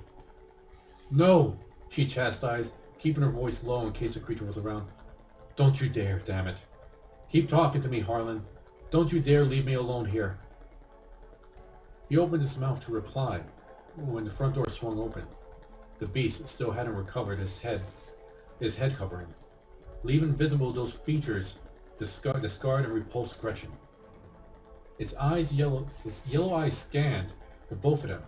No, she chastised, keeping her voice low in case the creature was around. Don't you dare, damn it. Keep talking to me, Harlan. Don't you dare leave me alone here. He opened his mouth to reply when the front door swung open. The beast still hadn't recovered his head covering, leaving visible those features discard and repulsed Gretchen. Its yellow eyes scanned the both of them.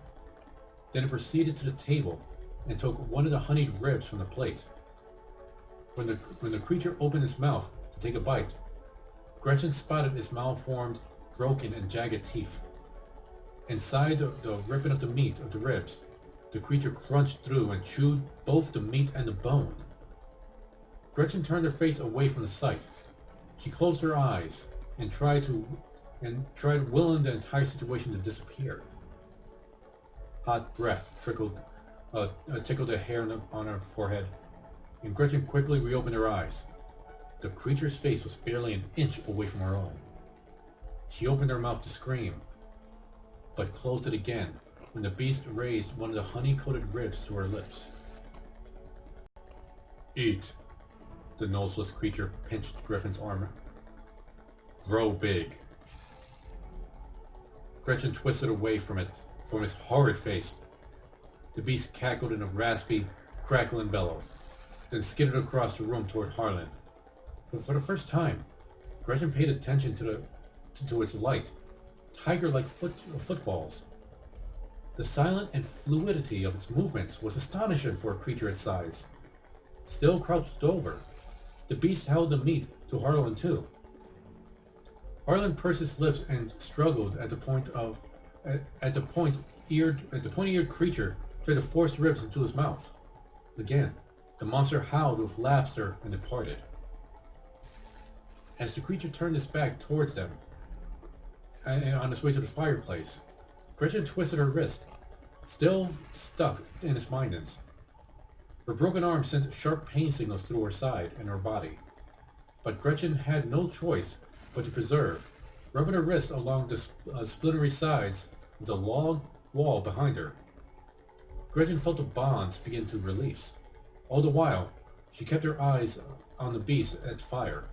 Then it proceeded to the table and took one of the honeyed ribs from the plate. When the creature opened its mouth to take a bite, Gretchen spotted its malformed, broken, and jagged teeth. Inside the ripping of the meat of the ribs, the creature crunched through and chewed both the meat and the bone. Gretchen turned her face away from the sight. She closed her eyes and tried willing the entire situation to disappear. Hot breath tickled the hair on her forehead, and Gretchen quickly reopened her eyes. The creature's face was barely an inch away from her own. She opened her mouth to scream, but closed it again when the beast raised one of the honey-coated ribs to her lips. Eat. The noseless creature pinched Griffin's arm. Grow big. Gretchen twisted away from his horrid face. The beast cackled in a raspy, crackling bellow, then skidded across the room toward Harlan. But for the first time, Gretchen paid attention to its light, tiger-like footfalls. The silence and fluidity of its movements was astonishing for a creature its size. Still crouched over, the beast held the meat to Harlan too. Harlan pursed his lips and struggled at the point at the pointy-eared creature tried to force ribs into his mouth. Again, the monster howled with laughter and departed. As the creature turned its back towards them, on its way to the fireplace, Gretchen twisted her wrist, still stuck in its bindings. Her broken arm sent sharp pain signals through her side and her body, but Gretchen had no choice but to preserve, rubbing her wrist along the splintery sides of the log wall behind her. Gretchen felt the bonds begin to release. All the while, she kept her eyes on the beast at fire.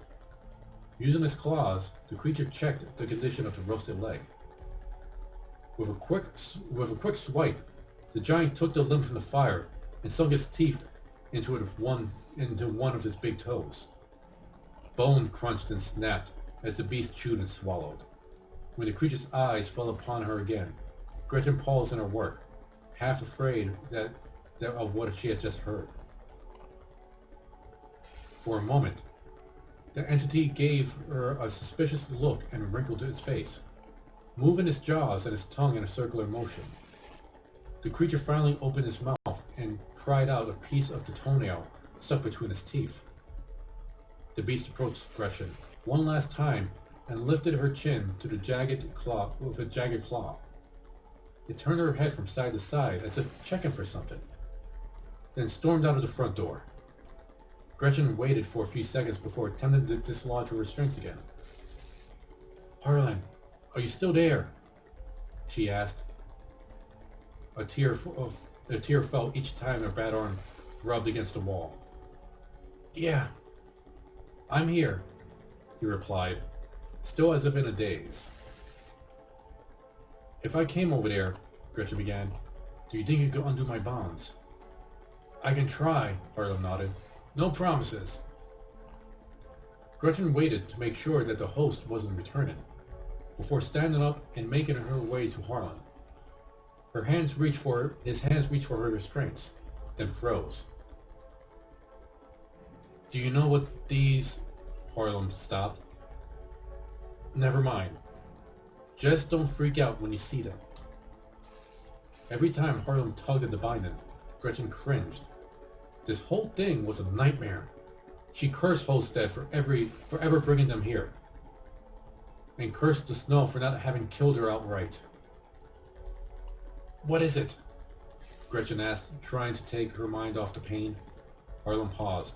Using its claws, the creature checked the condition of the roasted leg. With a quick swipe, the giant took the limb from the fire and sunk its teeth into one of its big toes. Bone crunched and snapped as the beast chewed and swallowed. When the creature's eyes fell upon her again, Gretchen paused in her work, half afraid of what she had just heard. For a moment, the entity gave her a suspicious look and wrinkled its face, moving its jaws and its tongue in a circular motion. The creature finally opened its mouth and pried out a piece of the toenail stuck between its teeth. The beast approached Gretchen one last time and lifted her chin to the jagged claw with a jagged claw. It turned her head from side to side as if checking for something, then stormed out of the front door. Gretchen waited for a few seconds before attempting to dislodge her restraints again. "Harlan, are you still there?" she asked. A tear fell each time her bad arm rubbed against the wall. "Yeah, I'm here," he replied, still as if in a daze. "If I came over there," Gretchen began, "do you think you could undo my bonds?" "I can try," Harlan nodded. "No promises." Gretchen waited to make sure that the host wasn't returning, before standing up and making her way to Harlan. His hands reached for her restraints, then froze. "Do you know what these..." Harlan stopped. "Never mind. Just don't freak out when you see them." Every time Harlan tugged at the binding, Gretchen cringed. This whole thing was a nightmare. She cursed Holstead for ever bringing them here, and cursed the snow for not having killed her outright. "What is it?" Gretchen asked, trying to take her mind off the pain. Harlan paused,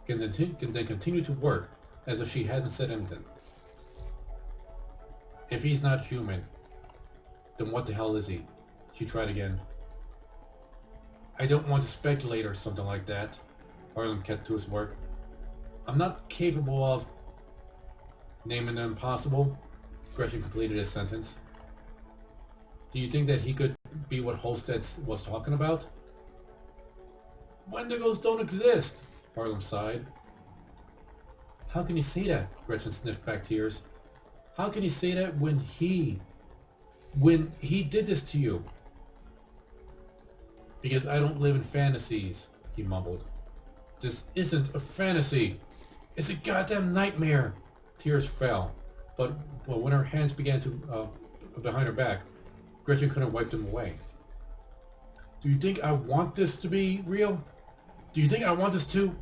and then continued to work as if she hadn't said anything. "If he's not human, then what the hell is he?" She tried again. "I don't want to speculate or something like that." Harlan kept to his work. "I'm not capable of..." "Naming the impossible," Gretchen completed his sentence. "Do you think that he could be what Holstead was talking about?" "Wendigos don't exist," Harlan sighed. "How can you say that?" Gretchen sniffed back tears. "How can you say that when he did this to you?" "Because I don't live in fantasies," he mumbled. "This isn't a fantasy. It's a goddamn nightmare." Tears fell, but when her hands began to behind her back, Gretchen couldn't wipe them away. "Do you think I want this to be real? Do you think I want this to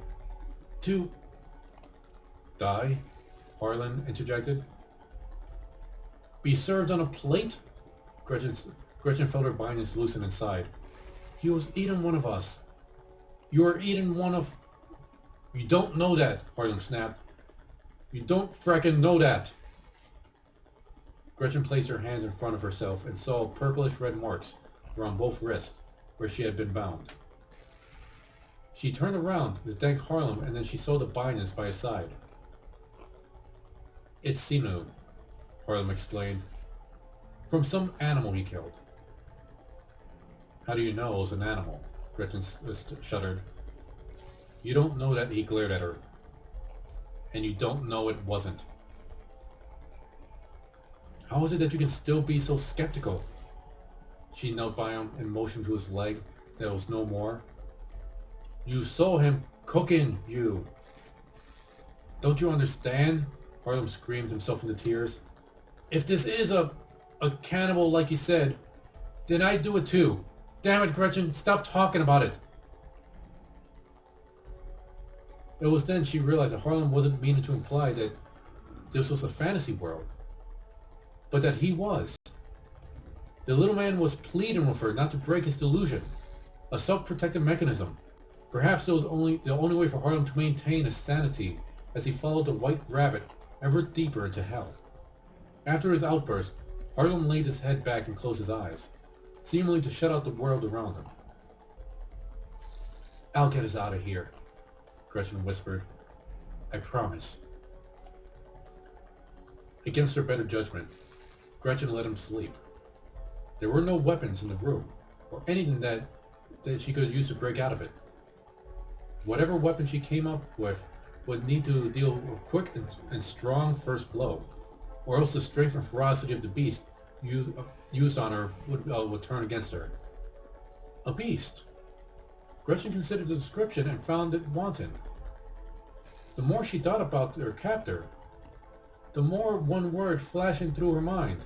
die?" Harlan interjected. "Be served on a plate?" Gretchen felt her bindings loosen inside. "He was eating one of us. You are eating one of..." "You don't know that," Harlan snapped. "You don't frickin' know that." Gretchen placed her hands in front of herself and saw purplish red marks around both wrists where she had been bound. She turned around to thank Harlan, and then she saw the bindings by his side. "It's sinew," Harlan explained. "From some animal he killed." "How do you know it was an animal?" Gretchen shuddered. "You don't know that," he glared at her. "And you don't know it wasn't." "How is it that you can still be so skeptical?" She knelt by him and motioned to his leg that was no more. "You saw him cooking you." "Don't you understand?" Harlan screamed himself into tears. "If this is a..." A cannibal, like you said. Then I do it too. Damn it, Gretchen, stop talking about it. It was then she realized that Harlan wasn't meaning to imply that this was a fantasy world, but that he was. The little man was pleading with her not to break his delusion, a self-protective mechanism. Perhaps it was the only way for Harlan to maintain his sanity as he followed the white rabbit ever deeper into hell. After his outburst, Harlan laid his head back and closed his eyes, seemingly to shut out the world around him. "I'll get us out of here," Gretchen whispered. "I promise." Against her better judgment, Gretchen let him sleep. There were no weapons in the room, or anything that she could use to break out of it. Whatever weapon she came up with would need to deal a quick and strong first blow, or else the strength and ferocity of the beast used on her would turn against her. A beast. Gretchen considered the description and found it wanton. The more she thought about her captor, the more one word flashing through her mind.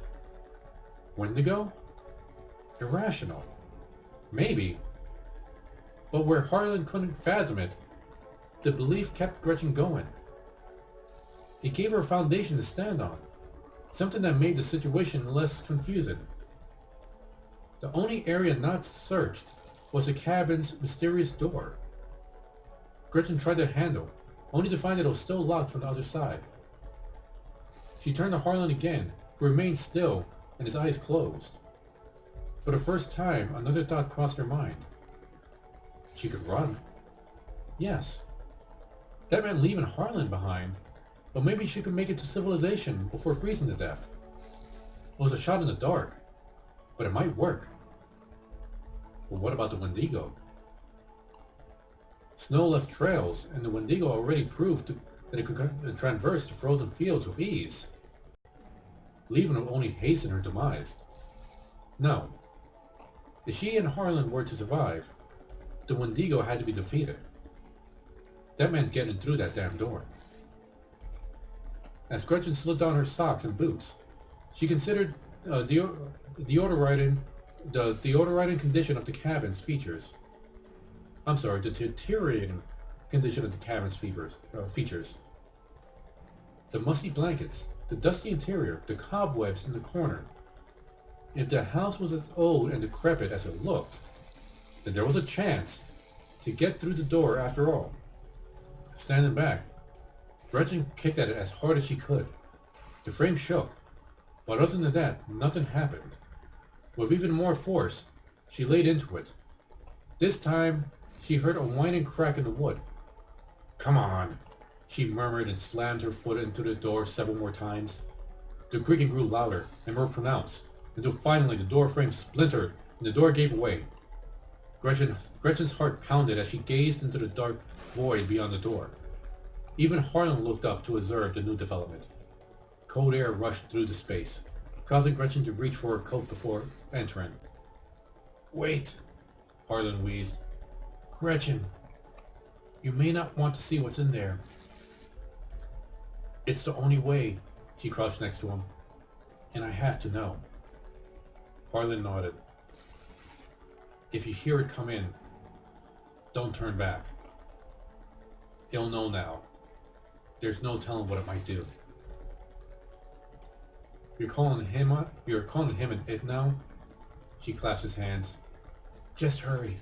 Wendigo? Irrational. Maybe. But where Harlan couldn't fathom it, the belief kept Gretchen going. It gave her a foundation to stand on, something that made the situation less confusing. The only area not searched was the cabin's mysterious door. Gretchen tried the handle, only to find that it was still locked from the other side. She turned to Harlan again, who remained still and his eyes closed. For the first time, another thought crossed her mind. She could run. Yes. That meant leaving Harlan behind, but maybe she could make it to civilization before freezing to death. It was a shot in the dark, but it might work. But what about the Wendigo? Snow left trails, and the Wendigo already proved that it could traverse the frozen fields with ease. Leaving would only hasten her demise. No. If she and Harlan were to survive, the Wendigo had to be defeated. That meant getting through that damn door. As Gretchen slid down her socks and boots, she considered the deteriorating condition of the cabin's features. The deteriorating condition of the cabin's features. The musty blankets, the dusty interior, the cobwebs in the corner. If the house was as old and decrepit as it looked, then there was a chance to get through the door after all. Standing back, Gretchen kicked at it as hard as she could. The frame shook, but other than that, nothing happened. With even more force, she laid into it. This time, she heard a whining crack in the wood. "Come on," she murmured and slammed her foot into the door several more times. The creaking grew louder and more pronounced, until finally the door frame splintered and the door gave way. Gretchen's heart pounded as she gazed into the dark void beyond the door. Even Harlan looked up to observe the new development. Cold air rushed through the space, causing Gretchen to reach for her coat before entering. "Wait," Harlan wheezed. "Gretchen, you may not want to see what's in there." "It's the only way," she crouched next to him. "And I have to know." Harlan nodded. "If you hear it come in, don't turn back. It'll know now. There's no telling what it might do." You're calling him and it now?" She clasped his hands. "Just hurry."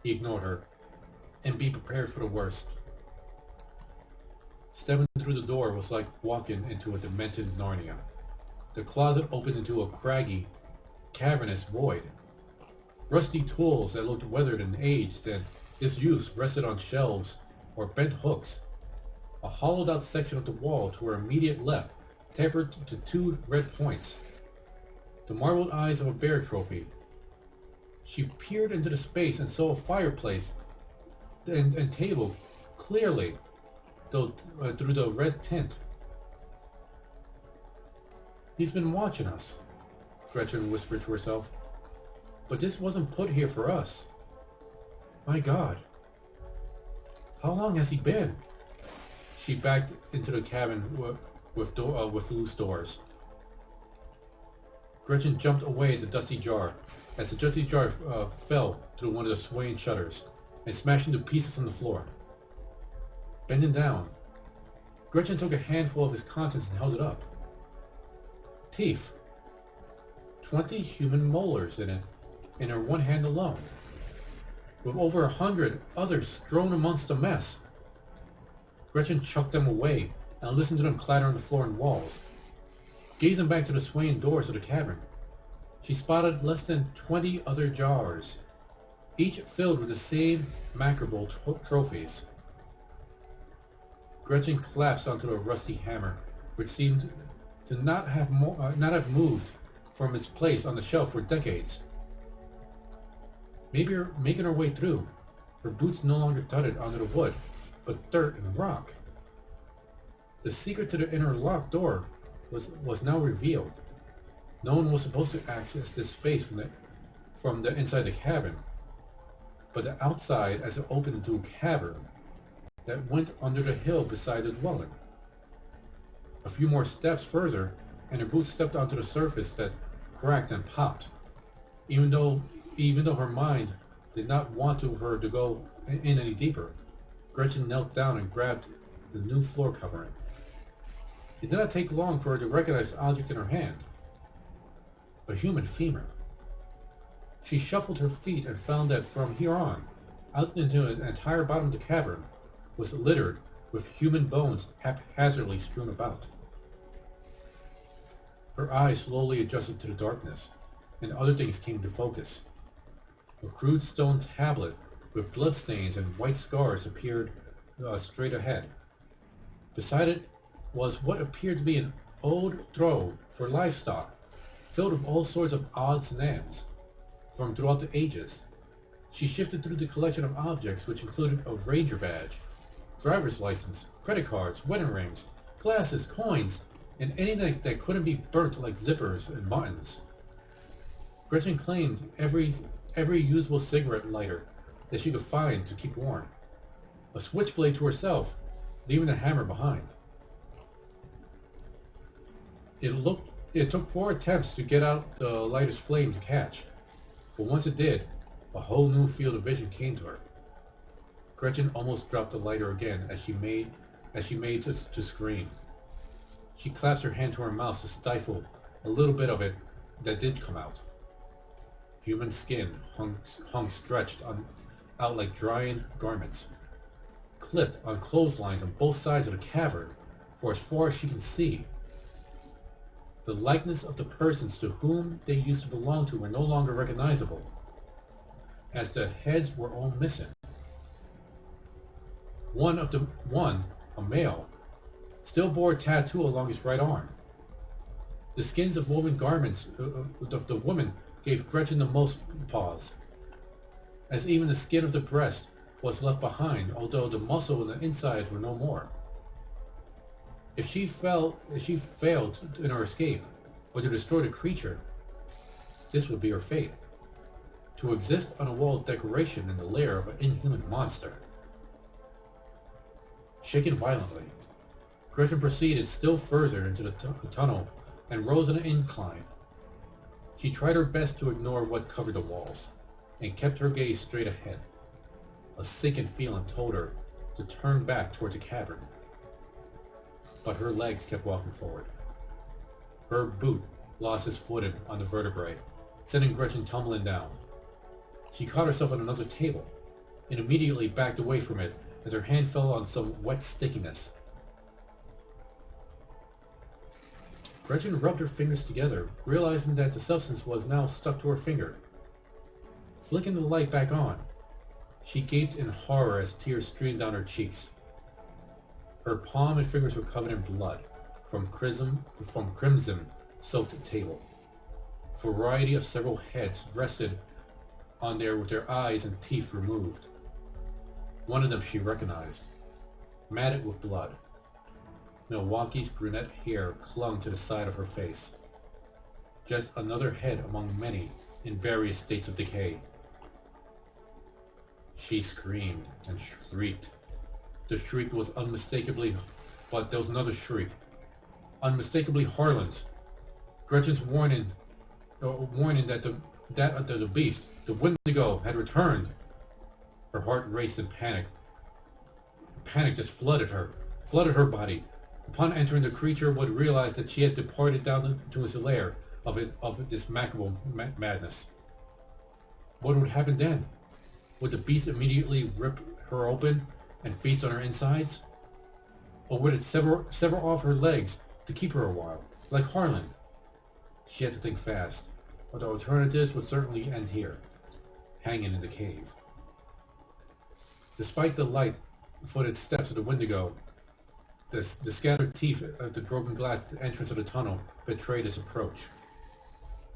He ignored her. "And be prepared for the worst." Stepping through the door was like walking into a demented Narnia. The closet opened into a craggy, cavernous void. Rusty tools that looked weathered and aged and disused rested on shelves or bent hooks. A hollowed-out section of the wall to her immediate left tapered to 2 red points. The marbled eyes of a bear trophy. She peered into the space and saw a fireplace and table clearly, though through the red tint. "He's been watching us," Gretchen whispered to herself. "But this wasn't put here for us. My God. How long has he been?" She backed into the cabin with loose doors. Gretchen jumped away at the dusty jar as the dusty jar fell through one of the swaying shutters and smashed into pieces on the floor. Bending down, Gretchen took a handful of its contents and held it up. Teeth. 20 human molars in it, in her one hand alone, with over 100 others strewn amongst the mess. Gretchen chucked them away and listened to them clatter on the floor and walls. Gazing back to the swaying doors of the cavern, she spotted less than 20 other jars, each filled with the same macabre trophies. Gretchen collapsed onto a rusty hammer, which seemed to not have moved from its place on the shelf for decades. Making her way through, her boots no longer thudded onto the wood, but dirt and rock. The secret to the inner locked door was now revealed. No one was supposed to access this space from the inside the cabin, but the outside as it opened into a cavern that went under the hill beside the dwelling. A few more steps further, and her boots stepped onto the surface that cracked and popped. Even though her mind did not want her to go in any deeper, Gretchen knelt down and grabbed the new floor covering. It did not take long for her to recognize the object in her hand. A human femur. She shuffled her feet and found that from here on, out into the entire bottom of the cavern, was littered with human bones haphazardly strewn about. Her eyes slowly adjusted to the darkness, and other things came into focus. A crude stone tablet with bloodstains and white scars appeared straight ahead. Beside it was what appeared to be an old trough for livestock, filled with all sorts of odds and ends from throughout the ages. She shifted through the collection of objects, which included a ranger badge, driver's license, credit cards, wedding rings, glasses, coins, and anything that couldn't be burnt like zippers and buttons. Gretchen claimed every usable cigarette lighter that she could find to keep warm, a switchblade to herself, leaving the hammer behind. It took 4 attempts to get out the lighter's flame to catch, but once it did, a whole new field of vision came to her. Gretchen almost dropped the lighter again as she made to scream. She clasped her hand to her mouth to stifle a little bit of it that did come out. Human skin hung stretched out like drying garments, clipped on clotheslines on both sides of the cavern for as far as she can see. The likeness of the persons to whom they used to belong to were no longer recognizable, as the heads were all missing. One, a male, still bore a tattoo along his right arm. The skins of woven garments of the woman gave Gretchen the most pause, as even the skin of the breast was left behind, although the muscle and the insides were no more. If she failed in her escape, or to destroy the creature, this would be her fate. To exist on a wall of decoration in the lair of an inhuman monster. Shaken violently, Gretchen proceeded still further into the tunnel and rose on an incline. She tried her best to ignore what covered the walls, and kept her gaze straight ahead. A sinking feeling told her to turn back towards the cavern. But her legs kept walking forward. Her boot lost its footing on the vertebrae, sending Gretchen tumbling down. She caught herself on another table, and immediately backed away from it as her hand fell on some wet stickiness. Gretchen rubbed her fingers together, realizing that the substance was now stuck to her finger. Flicking the light back on, she gaped in horror as tears streamed down her cheeks. Her palm and fingers were covered in blood from crimson-soaked table. A variety of several heads rested on there with their eyes and teeth removed. One of them she recognized, matted with blood. Milwaukee's brunette hair clung to the side of her face. Just another head among many in various states of decay. She screamed and shrieked. The shriek was unmistakably, but there was another shriek. Unmistakably Harlan's. Gretchen's warning warning that the beast, the Wendigo, had returned. Her heart raced in panic. Panic just flooded her body. Upon entering, the creature would realize that she had departed down into his lair of this macabre madness. What would happen then? Would the beast immediately rip her open and feast on her insides? Or would it sever off her legs to keep her a while, like Harlan? She had to think fast, but the alternatives would certainly end here, hanging in the cave. Despite the light-footed steps of the Wendigo, the scattered teeth of the broken glass at the entrance of the tunnel betrayed its approach.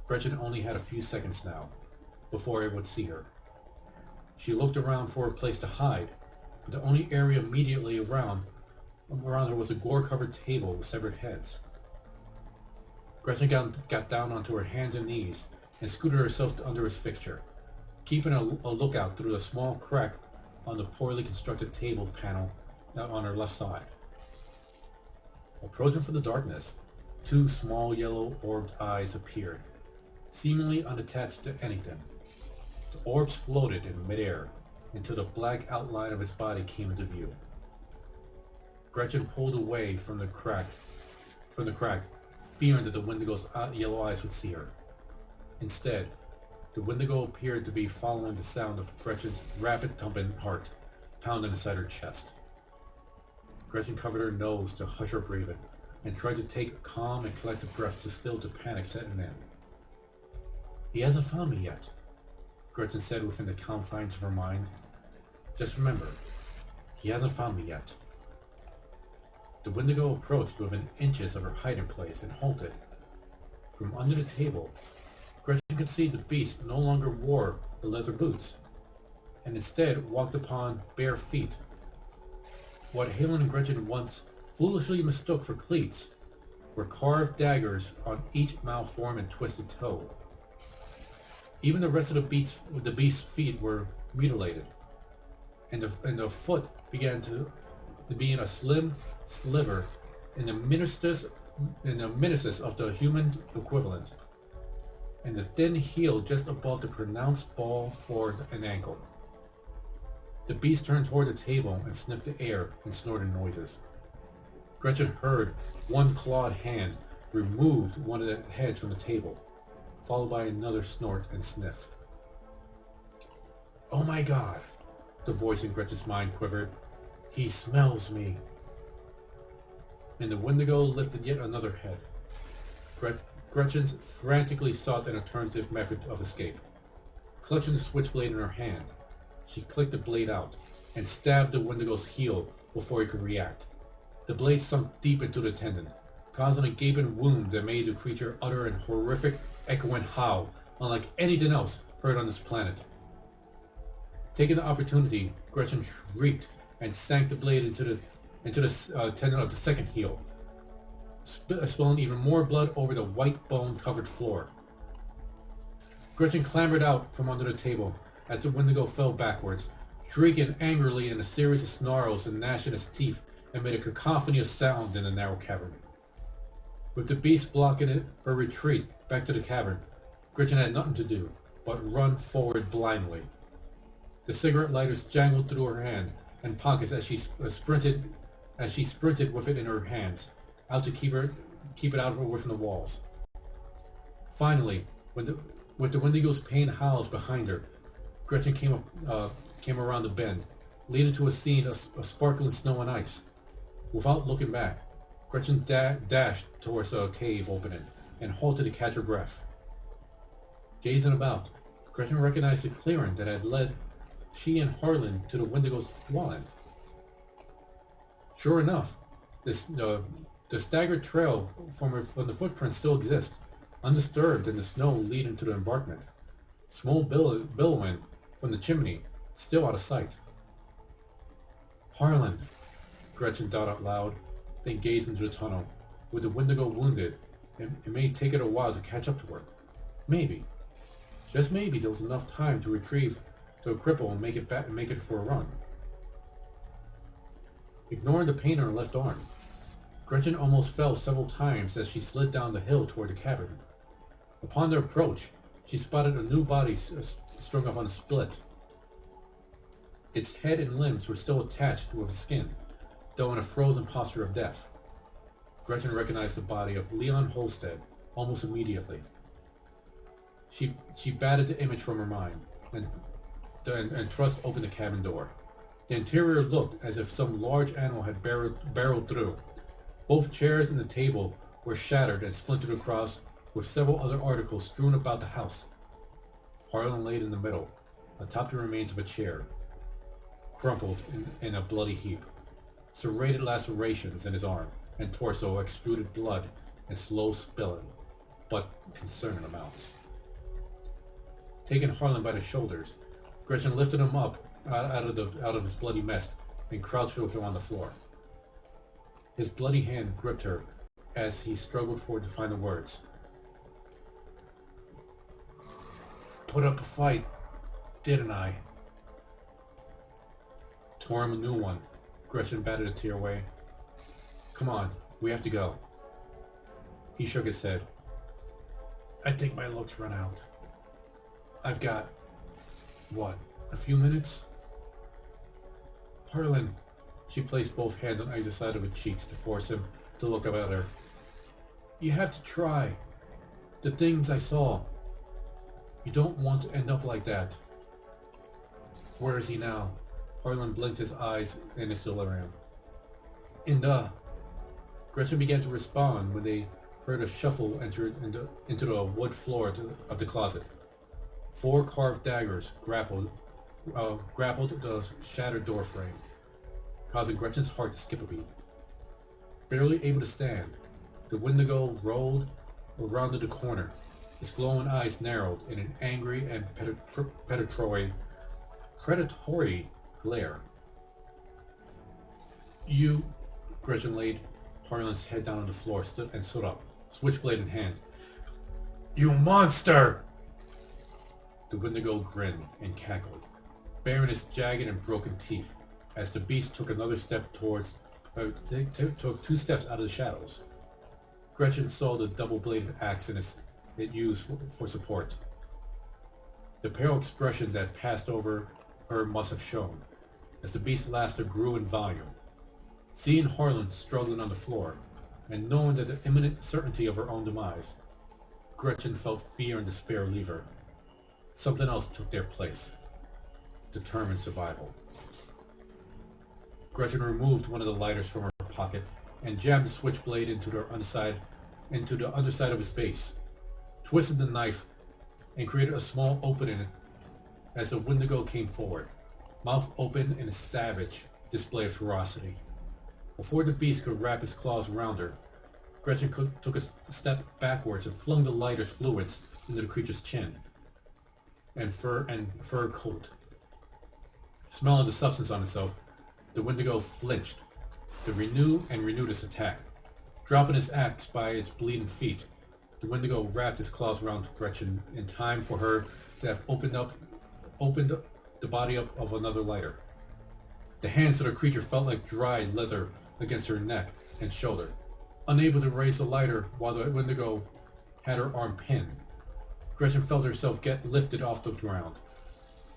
Gretchen only had a few seconds now, before it would see her. She looked around for a place to hide, but the only area immediately around her was a gore-covered table with severed heads. Gretchen got down onto her hands and knees and scooted herself under its fixture, keeping a lookout through the small crack on the poorly constructed table panel on her left side. Approaching from the darkness, two small yellow-orbed eyes appeared, seemingly unattached to anything. The orbs floated in midair until the black outline of its body came into view. Gretchen pulled away from the crack, fearing that the Wendigo's yellow eyes would see her. Instead, the Wendigo appeared to be following the sound of Gretchen's rapid thumping heart pounding inside her chest. Gretchen covered her nose to hush her breathing and tried to take a calm and collected breath to still the panic setting in. "He hasn't found me yet," Gretchen said within the confines of her mind. "Just remember, he hasn't found me yet." The Wendigo approached within inches of her hiding place and halted. From under the table, Gretchen could see the beast no longer wore the leather boots, and instead walked upon bare feet. What Halen and Gretchen once foolishly mistook for cleats were carved daggers on each malformed and twisted toe. Even the rest of the beast's feet were mutilated, and the foot began to be in a slim sliver in the minutest of the human equivalent, and the thin heel just above the pronounced ball for an ankle. The beast turned toward the table and sniffed the air and snorted noises. Gretchen heard one clawed hand remove one of the heads from the table, followed by another snort and sniff. "Oh my God!" the voice in Gretchen's mind quivered. "He smells me." And the Wendigo lifted yet another head. Gretchen frantically sought an alternative method of escape. Clutching the switchblade in her hand, she clicked the blade out and stabbed the Wendigo's heel before he could react. The blade sunk deep into the tendon, causing a gaping wound that made the creature utter an horrific, echoing howl unlike anything else heard on this planet. Taking the opportunity, Gretchen shrieked and sank the blade into the tendon of the second heel, spilling even more blood over the white bone-covered floor. Gretchen clambered out from under the table as the Wendigo fell backwards, shrieking angrily in a series of snarls and gnashing its teeth amid a cacophony of sound in the narrow cavern. With the beast blocking her retreat back to the cavern, Gretchen had nothing to do but run forward blindly. The cigarette lighters jangled through her hand and pockets as she sprinted with it in her hands, out to keep it out of her way from the walls. Finally, with the Wendigo's pain howls behind her, Gretchen came around the bend, leading to a scene of sparkling snow and ice. Without looking back, Gretchen dashed towards a cave opening and halted to catch her breath. Gazing about, Gretchen recognized the clearing that had led she and Harlan to the Wendigo's dwelling. Sure enough, the staggered trail from the footprints still exists, undisturbed in the snow leading to the embankment. Smoke billowing from the chimney, still out of sight. "Harlan," Gretchen thought out loud, then gazed into the tunnel. With the Wendigo wounded, it may take it a while to catch up to her. Maybe, just maybe, there was enough time to retrieve the cripple and make it for a run. Ignoring the pain on her left arm, Gretchen almost fell several times as she slid down the hill toward the cavern. Upon their approach, she spotted a new body strung up on a split. Its head and limbs were still attached with skin, though in a frozen posture of death. Gretchen recognized the body of Leon Holstead almost immediately. She batted the image from her mind and thrust open the cabin door. The interior looked as if some large animal had barreled through. Both chairs and the table were shattered and splintered across, with several other articles strewn about the house. Harlan laid in the middle, atop the remains of a chair, crumpled in a bloody heap. Serrated lacerations in his arm and torso extruded blood in slow spilling, but concerning amounts. Taking Harlan by the shoulders, Gretchen lifted him up out of his bloody mess and crouched with him on the floor. His bloody hand gripped her as he struggled forward to find the words. Put up a fight, didn't I? Tore him a new one. Gretchen batted a tear away. Come on, we have to go. He shook his head. I think my luck's run out. I've got, what, a few minutes? Harlan. She placed both hands on either side of his cheeks to force him to look up at her. You have to try. The things I saw. You don't want to end up like that. Where is he now? Harlan blinked his eyes in his delirium. In the... Gretchen began to respond when they heard a shuffle enter into the wood floor of the closet. 4 carved daggers grappled the shattered door frame, causing Gretchen's heart to skip a beat. Barely able to stand, the Wendigo rolled around the corner, his glowing eyes narrowed in an angry and predatory glare. You... Gretchen laid Harlan's head down on the floor and stood up, switchblade in hand. You monster! The Wendigo grinned and cackled, baring its jagged and broken teeth, as the beast took another step took 2 steps out of the shadows. Gretchen saw the double-bladed axe it used for support. The pale expression that passed over her must have shown, as the beast's laughter grew in volume. Seeing Harlan struggling on the floor, and knowing that the imminent certainty of her own demise, Gretchen felt fear and despair leave her. Something else took their place. Determined survival. Gretchen removed one of the lighters from her pocket and jammed the switchblade into the underside of his base, twisted the knife, and created a small opening as the Wendigo came forward, mouth open in a savage display of ferocity. Before the beast could wrap his claws around her, Gretchen took a step backwards and flung the lighter's fluids into the creature's chin and fur coat. Smelling the substance on itself, the Wendigo flinched to renewed its attack. Dropping his axe by its bleeding feet, the Wendigo wrapped his claws around Gretchen in time for her to have opened the body up of another lighter. The hands of the creature felt like dried leather against her neck and shoulder. Unable to raise the lighter while the Wendigo had her arm pinned, Gretchen felt herself get lifted off the ground.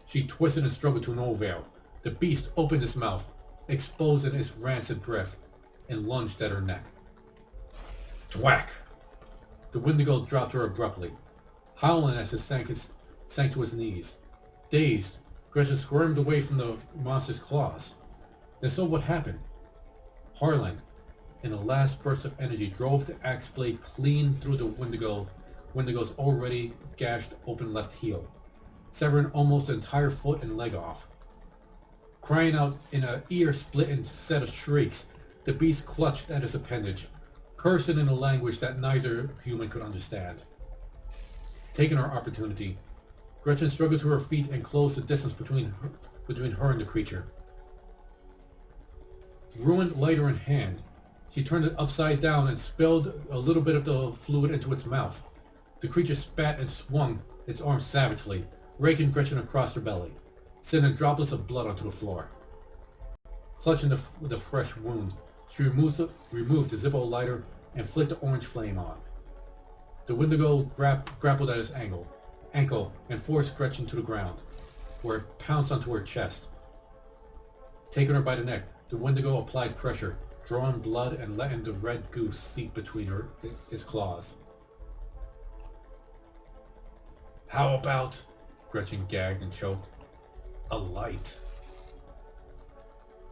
She twisted and struggled to no avail. The beast opened its mouth, exposing its rancid breath, and lunged at her neck. Thwack! The Wendigo dropped her abruptly, howling as it sank to his knees. Dazed, Gretchen squirmed away from the monster's claws. Then saw what happened. Harlan, in a last burst of energy, drove the axe blade clean through the Wendigo's already gashed open left heel, severing almost the entire foot and leg off. Crying out in an ear-splitting set of shrieks, the beast clutched at his appendage, cursing in a language that neither human could understand. Taking her opportunity, Gretchen struggled to her feet and closed the distance between her and the creature. Ruined lighter in hand, she turned it upside down and spilled a little bit of the fluid into its mouth. The creature spat and swung its arms savagely, raking Gretchen across her belly, sending droplets of blood onto the floor. Clutching the fresh wound, she removed the Zippo lighter and flicked the orange flame on. The Wendigo grappled at his ankle and forced Gretchen to the ground, where it pounced onto her chest. Taking her by the neck, the Wendigo applied pressure, drawing blood and letting the red goose seep between his claws. How about, Gretchen gagged and choked, a light?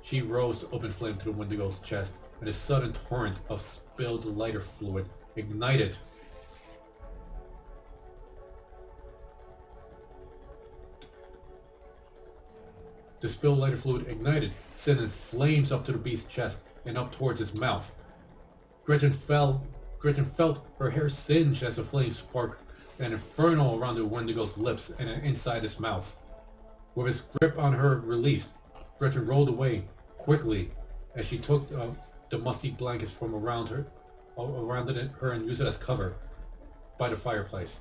She rose to open flame to the Wendigo's chest, and a sudden torrent of spilled lighter fluid ignited. The spilled lighter fluid ignited, sending flames up to the beast's chest and up towards his mouth. Gretchen felt her hair singe as the flames sparked an inferno around the Wendigo's lips and inside his mouth. With his grip on her released, Gretchen rolled away quickly as she took the musty blankets from around her and used it as cover by the fireplace,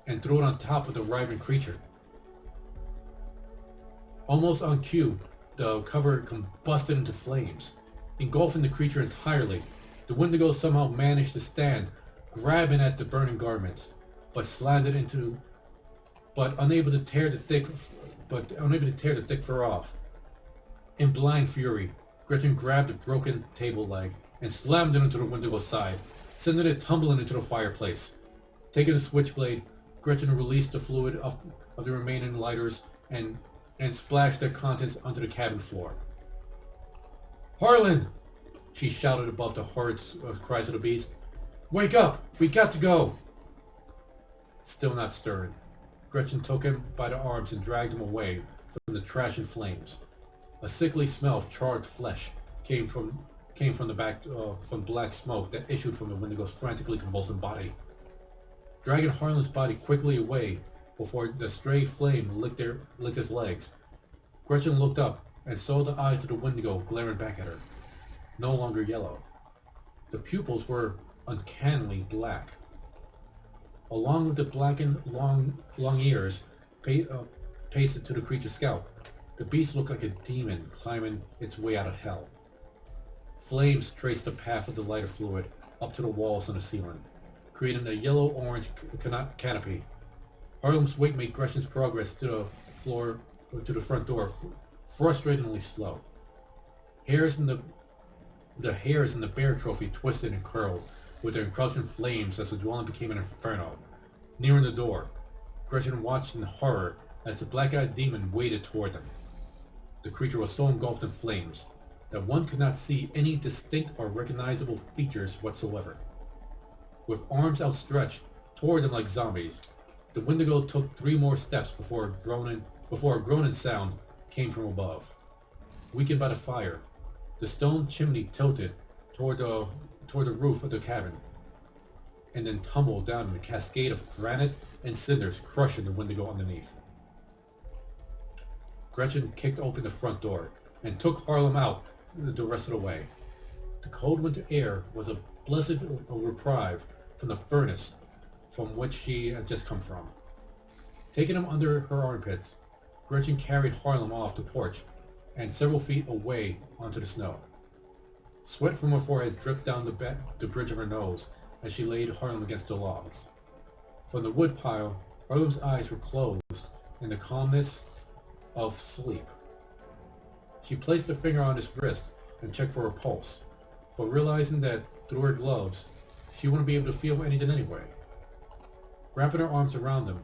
and threw it on top of the writhing creature. Almost on cue, the cover combusted into flames, engulfing the creature entirely. The Wendigo somehow managed to stand, grabbing at the burning garments, but unable to tear the thick fur off. In blind fury, Gretchen grabbed the broken table leg and slammed it into the Wendigo's side, sending it tumbling into the fireplace. Taking a switchblade, Gretchen released the fluid of the remaining lighters and splashed their contents onto the cabin floor. Harlan! She shouted above the horrid cries of the beast. Wake up! We got to go! Still not stirring, Gretchen took him by the arms and dragged him away from the trash and flames. A sickly smell of charred flesh came from black smoke that issued from the Wendigo's frantically convulsing body. Dragging Harlan's body quickly away before the stray flame licked his legs, Gretchen looked up and saw the eyes of the Wendigo glaring back at her, no longer yellow. The pupils were uncannily black. Along with the blackened long ears pasted to the creature's scalp, the beast looked like a demon climbing its way out of hell. Flames traced the path of the lighter fluid up to the walls and the ceiling, creating a yellow-orange canopy. Harlan's wake made Gretchen's progress to the front door frustratingly slow. The hairs in the bear trophy twisted and curled with their encroaching flames as the dwelling became an inferno. Nearing the door, Gretchen watched in horror as the black-eyed demon waded toward them. The creature was so engulfed in flames that one could not see any distinct or recognizable features whatsoever. With arms outstretched toward them like zombies, the Wendigo took 3 more steps before a groaning sound came from above. Weakened by the fire, the stone chimney tilted toward the roof of the cabin, and then tumbled down in a cascade of granite and cinders, crushing the Wendigo underneath. Gretchen kicked open the front door and took Harlan out the rest of the way. The cold winter air was a blessed reprieve from the furnace from which she had just come from. Taking him under her armpits, Gretchen carried Harlan off the porch and several feet away onto the snow. Sweat from her forehead dripped down the bridge of her nose as she laid Harlan against the logs. From the wood pile, Harlan's eyes were closed in the calmness of sleep. She placed a finger on his wrist and checked for a pulse, but realizing that through her gloves, she wouldn't be able to feel anything anyway. Wrapping her arms around him,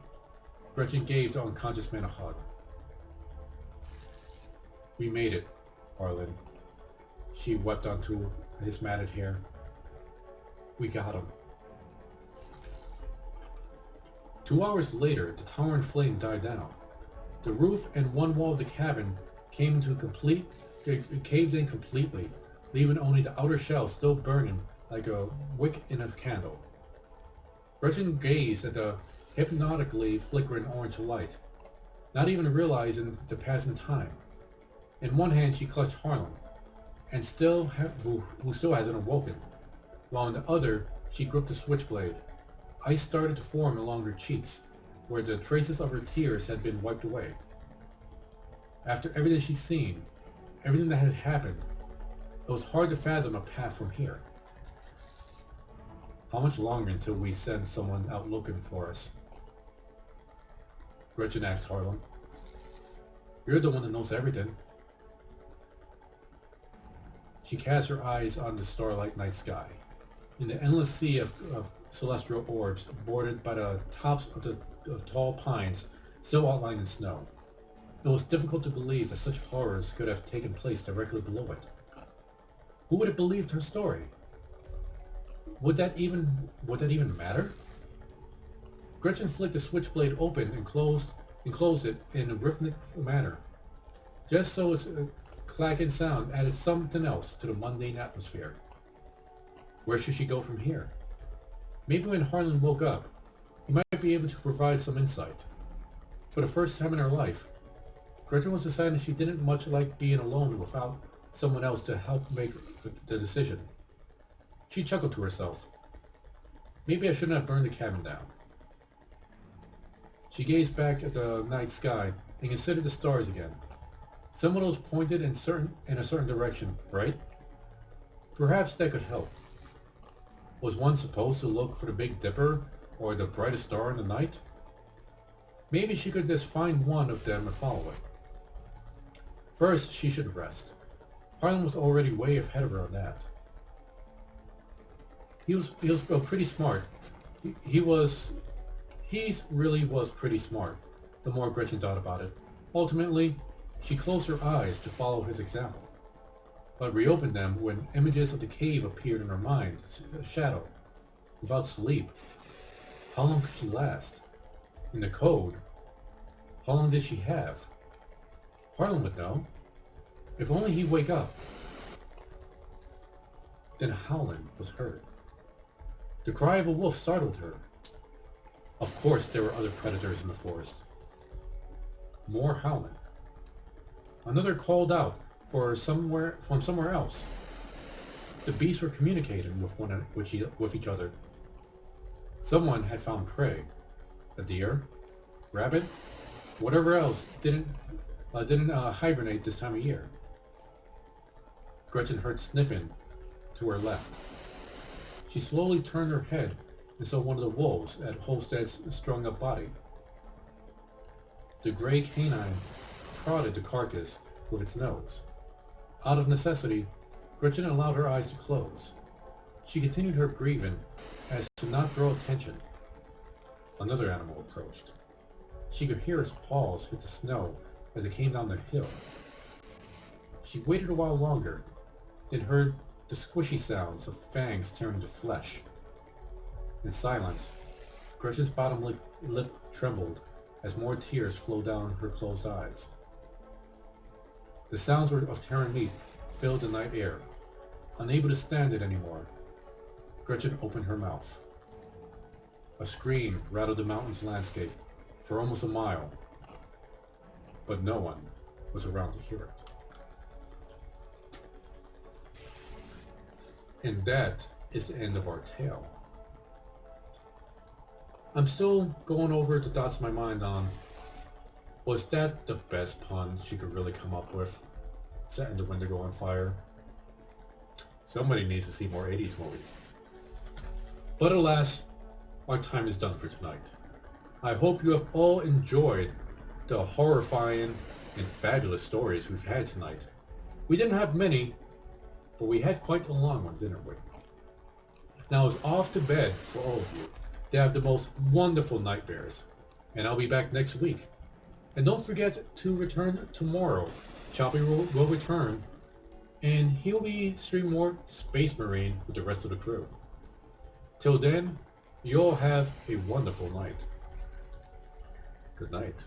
Gretchen gave the unconscious man a hug. We made it, Harlan. She wept onto his matted hair. We got him. 2 hours later, the towering flame died down. The roof and one wall of the cabin caved in completely, leaving only the outer shell still burning like a wick in a candle. Gretchen gazed at the hypnotically flickering orange light, not even realizing the passing time. In one hand, she clutched Harlan, who still hasn't awoken, while in the other, she gripped the switchblade. Ice started to form along her cheeks, where the traces of her tears had been wiped away. After everything she'd seen, everything that had happened, it was hard to fathom a path from here. How much longer until we send someone out looking for us? Gretchen asked Harlan. You're the one that knows everything. She cast her eyes on the starlight night sky. In the endless sea of celestial orbs, bordered by the tops of tall pines, still outlined in snow. It was difficult to believe that such horrors could have taken place directly below it. Who would have believed her story? Would that even matter? Gretchen flicked the switchblade open and closed it in a rhythmic manner, just so its clacking sound added something else to the mundane atmosphere. Where should she go from here? Maybe when Harlan woke up, he might be able to provide some insight. For the first time in her life, Gretchen was deciding she didn't much like being alone without someone else to help make the decision. She chuckled to herself. Maybe I shouldn't have burned the cabin down. She gazed back at the night sky and considered the stars again. Some of those pointed in a certain direction, right? Perhaps that could help. Was one supposed to look for the Big Dipper or the brightest star in the night? Maybe she could just find one of them and follow it. First, she should rest. Harlan was already way ahead of her on that. He was pretty smart. He really was pretty smart, the more Gretchen thought about it. Ultimately, she closed her eyes to follow his example, but reopened them when images of the cave appeared in her mind, shadow. Without sleep, how long could she last? In the code, how long did she have? Harlan would know. If only he'd wake up. Then howling was heard. The cry of a wolf startled her. Of course there were other predators in the forest. More howling. Another called out from somewhere else. The beasts were communicating with each other. Someone had found prey. A deer, rabbit, whatever else didn't hibernate this time of year. Gretchen heard sniffing to her left. She slowly turned her head and saw one of the wolves at Holstead's strung-up body. The gray canine prodded the carcass with its nose. Out of necessity, Gretchen allowed her eyes to close. She continued her breathing as to not draw attention. Another animal approached. She could hear its paws hit the snow as it came down the hill. She waited a while longer, then heard the squishy sounds of fangs tearing the flesh. In silence, Gretchen's bottom lip trembled as more tears flowed down her closed eyes. The sounds of tearing meat filled the night air. Unable to stand it anymore, Gretchen opened her mouth. A scream rattled the mountain's landscape for almost a mile, but no one was around to hear it. And that is the end of our tale. I'm still going over the thoughts in my mind on, was that the best pun she could really come up with? Setting the Wendigo on fire? Somebody needs to see more 80s movies. But alas, our time is done for tonight. I hope you have all enjoyed the horrifying and fabulous stories we've had tonight. We didn't have many, but we had quite a long one, didn't we? Now it's off to bed for all of you to have the most wonderful nightmares, and I'll be back next week. And don't forget to return tomorrow. Choppy will return, and he'll be streaming more Space Marine with the rest of the crew. Till then, you all have a wonderful night. Good night.